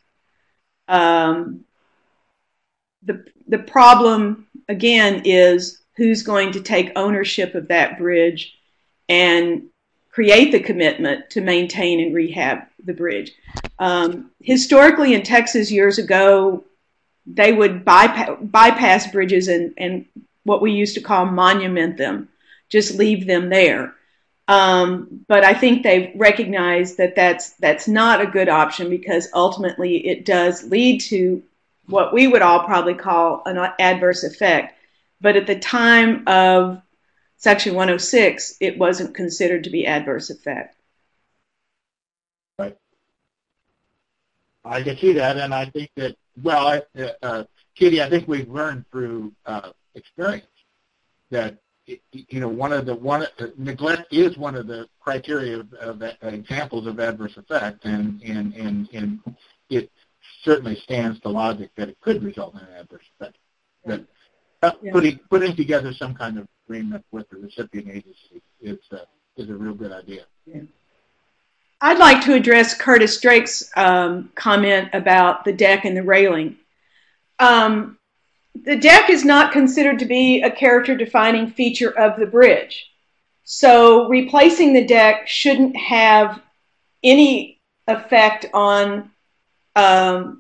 The problem, again, is who's going to take ownership of that bridge and create the commitment to maintain and rehab the bridge. Historically, in Texas years ago, they would bypass bridges and what we used to call monument them, just leave them there. But I think they've recognized that that's not a good option, because ultimately it does lead to what we would all probably call an adverse effect. But at the time of Section 106, it wasn't considered to be adverse effect. Right. I can see that, and I think that, well, Kitty, I think we've learned through experience that neglect is one of the criteria of examples of adverse effect, and it certainly stands to logic that it could result in an adverse effect. That putting together some kind of agreement with the recipient agency is a real good idea. Yeah. I'd like to address Curtis Drake's comment about the deck and the railing. The deck is not considered to be a character-defining feature of the bridge. So replacing the deck shouldn't have any effect on the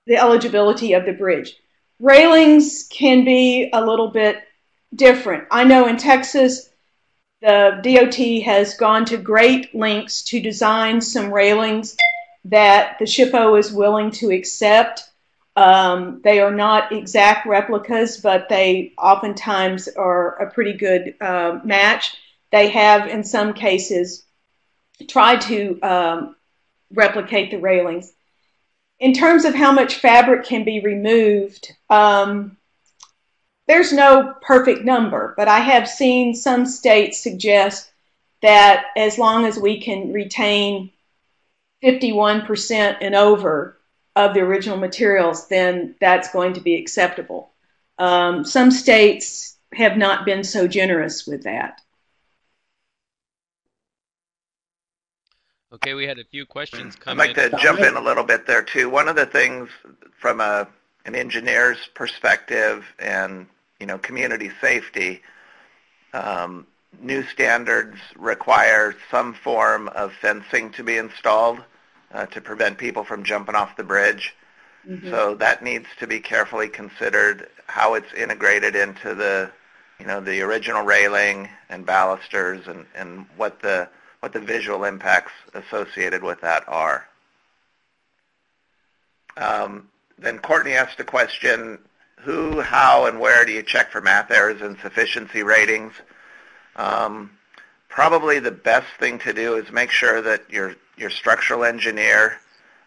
eligibility of the bridge. Railings can be a little bit different. I know in Texas, the DOT has gone to great lengths to design some railings that the SHPO is willing to accept. They are not exact replicas, but they oftentimes are a pretty good match. They have, in some cases, tried to replicate the railings. In terms of how much fabric can be removed, there's no perfect number, but I have seen some states suggest that as long as we can retain 51% and over of the original materials, then that's going to be acceptable. Some states have not been so generous with that. Okay, we had a few questions come I'd like to jump in a little bit there too. One of the things from an engineer's perspective and community safety, new standards require some form of fencing to be installed to prevent people from jumping off the bridge. Mm-hmm. So that needs to be carefully considered, how it's integrated into the original railing and balusters, and what the visual impacts associated with that are. Then Courtney asked a question, who, how, and where do you check for math errors and sufficiency ratings? Probably the best thing to do is make sure that your structural engineer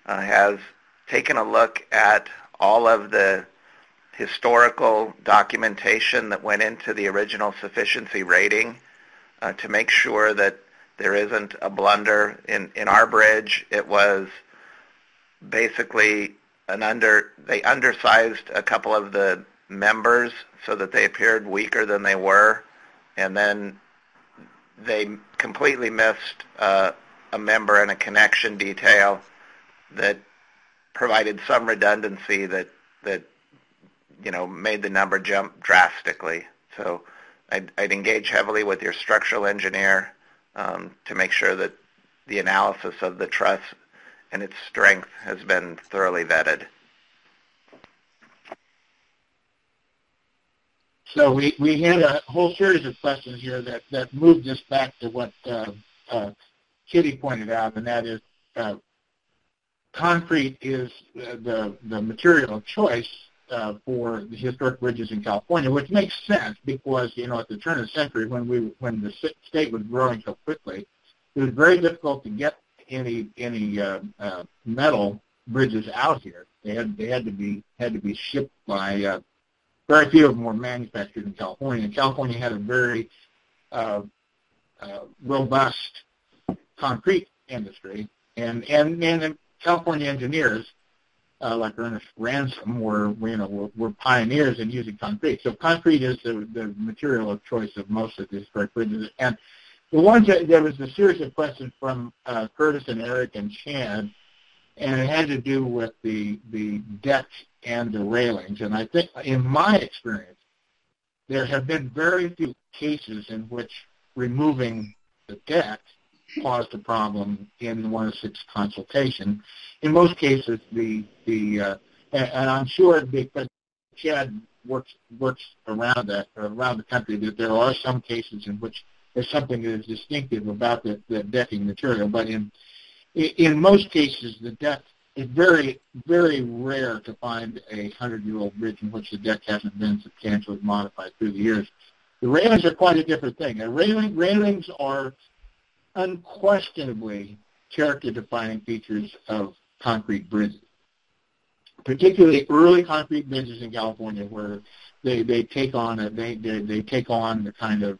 has taken a look at all of the historical documentation that went into the original sufficiency rating to make sure that there isn't a blunder. In our bridge, it was basically they undersized a couple of the members so that they appeared weaker than they were, and then they completely missed a member and a connection detail that provided some redundancy that made the number jump drastically. So I'd engage heavily with your structural engineer to make sure that the analysis of the truss and its strength has been thoroughly vetted. So we had a whole series of questions here that moved us back to what Kitty pointed out, and that is concrete is the material of choice for the historic bridges in California, which makes sense because, you know, at the turn of the century when the state was growing so quickly, it was very difficult to get any metal bridges out here. They had to be shipped by very few of them were manufactured in California. And California had a very robust concrete industry, and California engineers like Ernest Ransome were pioneers in using concrete. So concrete is the material of choice of most of the historic bridges. And the ones there was a series of questions from Curtis and Eric and Chad, and it had to do with the deck and the railings. And I think, in my experience, there have been very few cases in which removing the deck caused a problem in the 106 consultation. In most cases, and I'm sure because Chad works around the country, that there are some cases in which there's something that is distinctive about the decking material. But in most cases, the deck is very, very rare to find a 100-year-old bridge in which the deck hasn't been substantially modified through the years. The railings are quite a different thing. Railings are unquestionably character-defining features of concrete bridges, particularly early concrete bridges in California, where they take on the kind of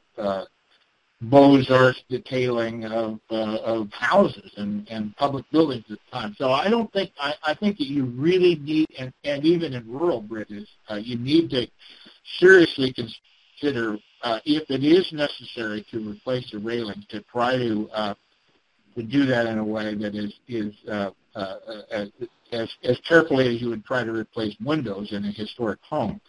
Beaux-Arts detailing of houses and public buildings at the time. So I think that you really need, and even in rural bridges, you need to seriously consider if it is necessary to replace the railings, to try to do that in a way that is as carefully as you would try to replace windows in a historic home,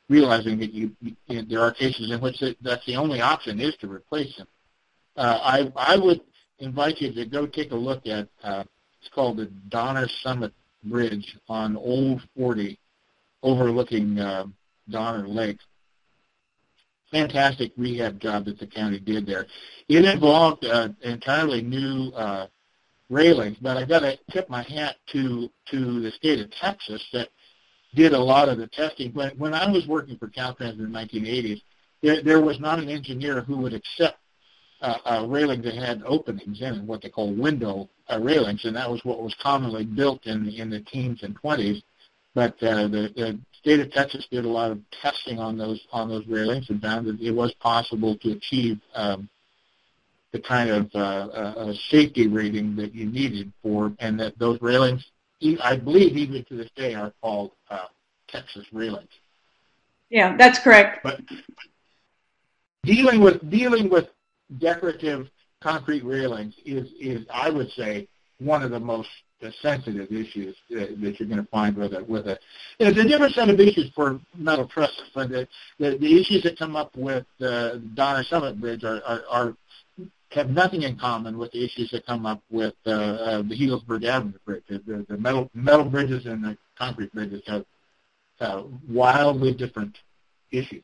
realizing that there are cases in which that's the only option is to replace them. I would invite you to go take a look at, it's called the Donner Summit Bridge on Old 40 overlooking Donner Lake. Fantastic rehab job that the county did there. It involved entirely new railings, but I got to tip my hat to the state of Texas that did a lot of the testing. When I was working for Caltrans in the 1980s, there was not an engineer who would accept a railing that had openings in it, what they call window railings, and that was what was commonly built in the teens and 20s. But the state of Texas did a lot of testing on those railings and found that it was possible to achieve the kind of safety rating that you needed for, and that those railings, I believe, even to this day, are called Texas railings. Yeah, that's correct. But dealing with decorative concrete railings is I would say one of the most sensitive issues that you're going to find with a. There's a different set of issues for metal trusses, but the issues that come up with the Donner Summit Bridge have nothing in common with the issues that come up with the Healdsburg Avenue Bridge. The metal bridges and the concrete bridges have wildly different issues.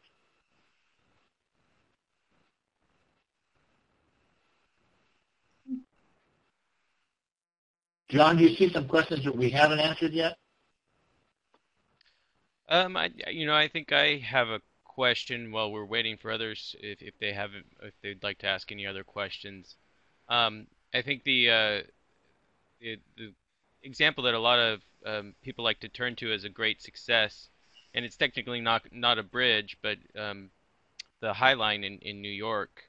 John, do you see some questions that we haven't answered yet? I think I have a question while we're waiting for others if they'd like to ask any other questions. I think the example that a lot of people like to turn to as a great success, and it's technically not a bridge, but the High Line in New York,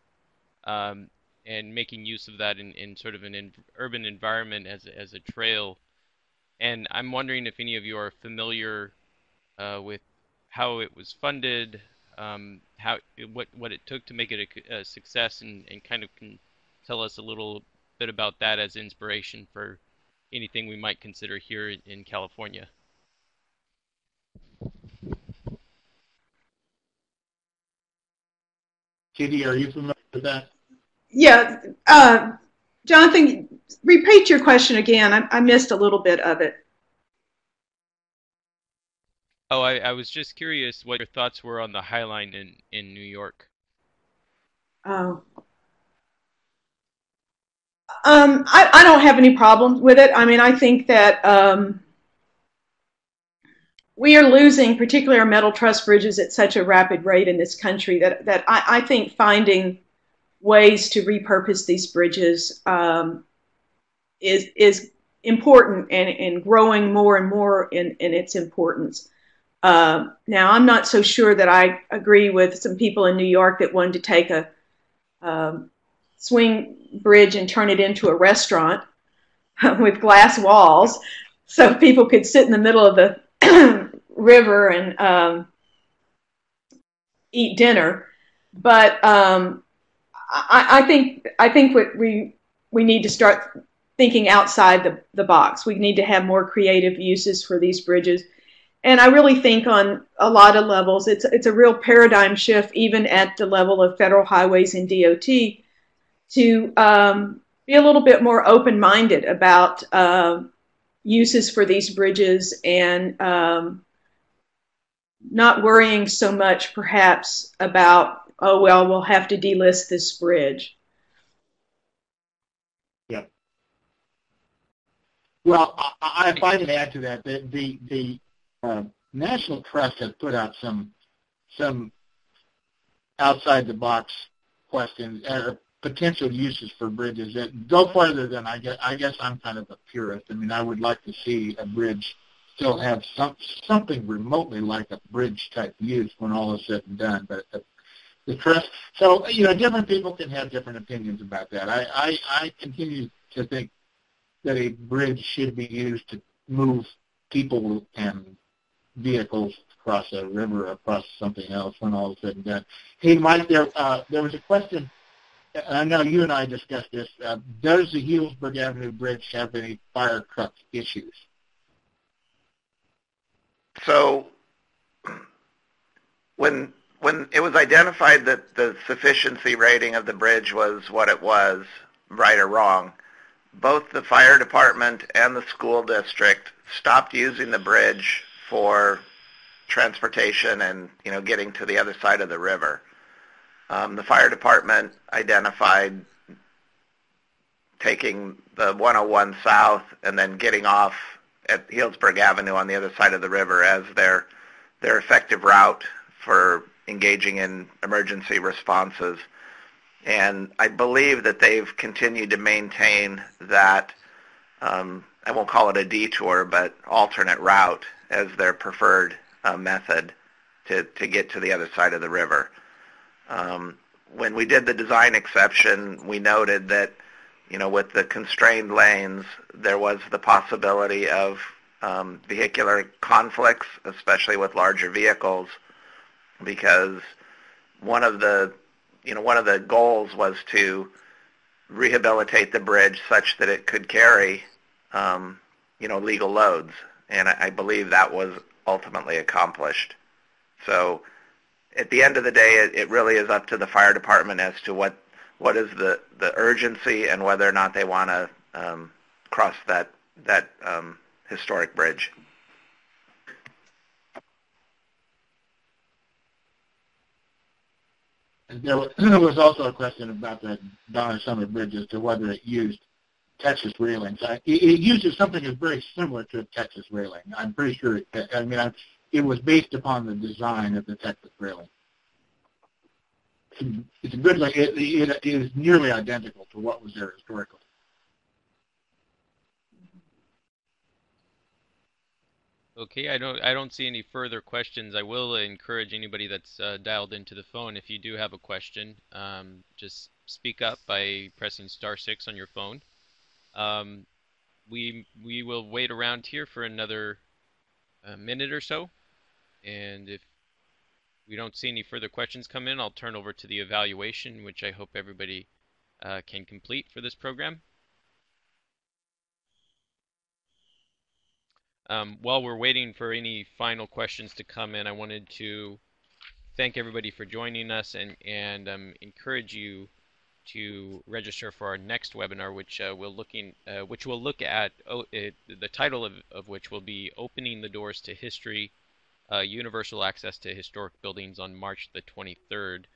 and making use of that in sort of an urban environment as a trail. And I'm wondering if any of you are familiar with how it was funded, what it took to make it a success, and kind of can tell us a little bit about that as inspiration for anything we might consider here in California. Kitty, are you familiar with that? Yeah. Jonathan, repeat your question again. I missed a little bit of it. Oh, I was just curious what your thoughts were on the High Line in New York. Oh. I don't have any problems with it. I mean, I think that we are losing, particularly our metal truss bridges, at such a rapid rate in this country that I think finding ways to repurpose these bridges is important and growing more and more in its importance. Now, I'm not so sure that I agree with some people in New York that wanted to take a swing bridge and turn it into a restaurant with glass walls so people could sit in the middle of the river and eat dinner. But I think what we need to start thinking outside the box. We need to have more creative uses for these bridges. And I really think on a lot of levels, it's a real paradigm shift, even at the level of federal highways and DOT, to be a little bit more open-minded about uses for these bridges and not worrying so much, perhaps, about, oh, well, we'll have to delist this bridge. Yeah. Well, if I can add to that, the National Trust has put out some outside the box questions or potential uses for bridges that go farther than I guess I'm kind of a purist. I mean, I would like to see a bridge still have something remotely like a bridge type use when all is said and done. But the trust, so different people can have different opinions about that. I continue to think that a bridge should be used to move people and vehicles across a river or across something else when all is said and done. Hey, Mike, there was a question. I know you and I discussed this. Does the Healdsburg Avenue Bridge have any fire truck issues? So when it was identified that the sufficiency rating of the bridge was what it was, right or wrong, both the fire department and the school district stopped using the bridge for transportation and getting to the other side of the river. The fire department identified taking the 101 south and then getting off at Healdsburg Avenue on the other side of the river as their effective route for engaging in emergency responses. And I believe that they've continued to maintain that, I won't call it a detour, but alternate route as their preferred method to get to the other side of the river. When we did the design exception, we noted that, with the constrained lanes, there was the possibility of vehicular conflicts, especially with larger vehicles, because one of the goals was to rehabilitate the bridge such that it could carry, legal loads, and I believe that was ultimately accomplished. So at the end of the day, it really is up to the fire department as to what is the urgency and whether or not they want to cross that historic bridge. There was also a question about the Donner Summit Bridge as to whether it used Texas railings. It uses something that's very similar to a Texas railing. I'm pretty sure. It was based upon the design of the Texas railing. It's a good. It is nearly identical to what was there historically. Okay, I don't see any further questions. I will encourage anybody that's dialed into the phone, if you do have a question, just speak up by pressing *6 on your phone. We will wait around here for another minute or so, and if we don't see any further questions come in, I'll turn over to the evaluation, which I hope everybody can complete for this program. While we're waiting for any final questions to come in, I wanted to thank everybody for joining us and encourage you to register for our next webinar, which will look at the title of which will be Opening the Doors to History, Universal Access to Historic Buildings on March the 23rd.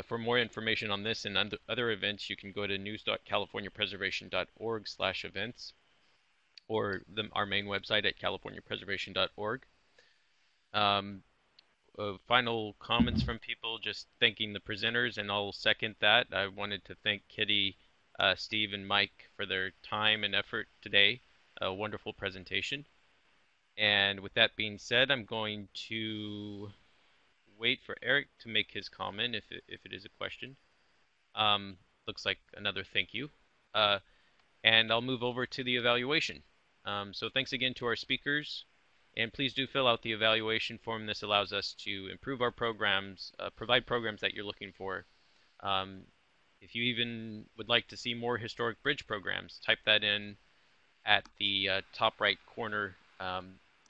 For more information on this and other events, you can go to news.californiapreservation.org/events or our main website at californiapreservation.org. Final comments from people, just thanking the presenters, and I'll second that. I wanted to thank Kitty, Steve, and Mike for their time and effort today. A wonderful presentation. And with that being said, I'm going to wait for Eric to make his comment if it is a question. Looks like another thank you. And I'll move over to the evaluation. So thanks again to our speakers. And please do fill out the evaluation form. This allows us to improve our programs, provide programs that you're looking for. If you even would like to see more historic bridge programs, type that in at the top right corner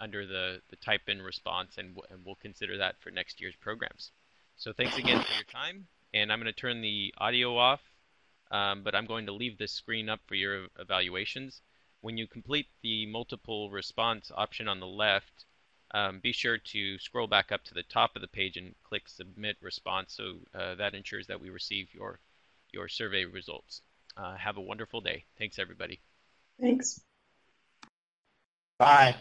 under the type in response, and we'll consider that for next year's programs. So thanks again for your time, and I'm going to turn the audio off, but I'm going to leave this screen up for your evaluations. When you complete the multiple response option on the left, be sure to scroll back up to the top of the page and click Submit Response, so that ensures that we receive your survey results. Have a wonderful day. Thanks, everybody. Thanks. Bye.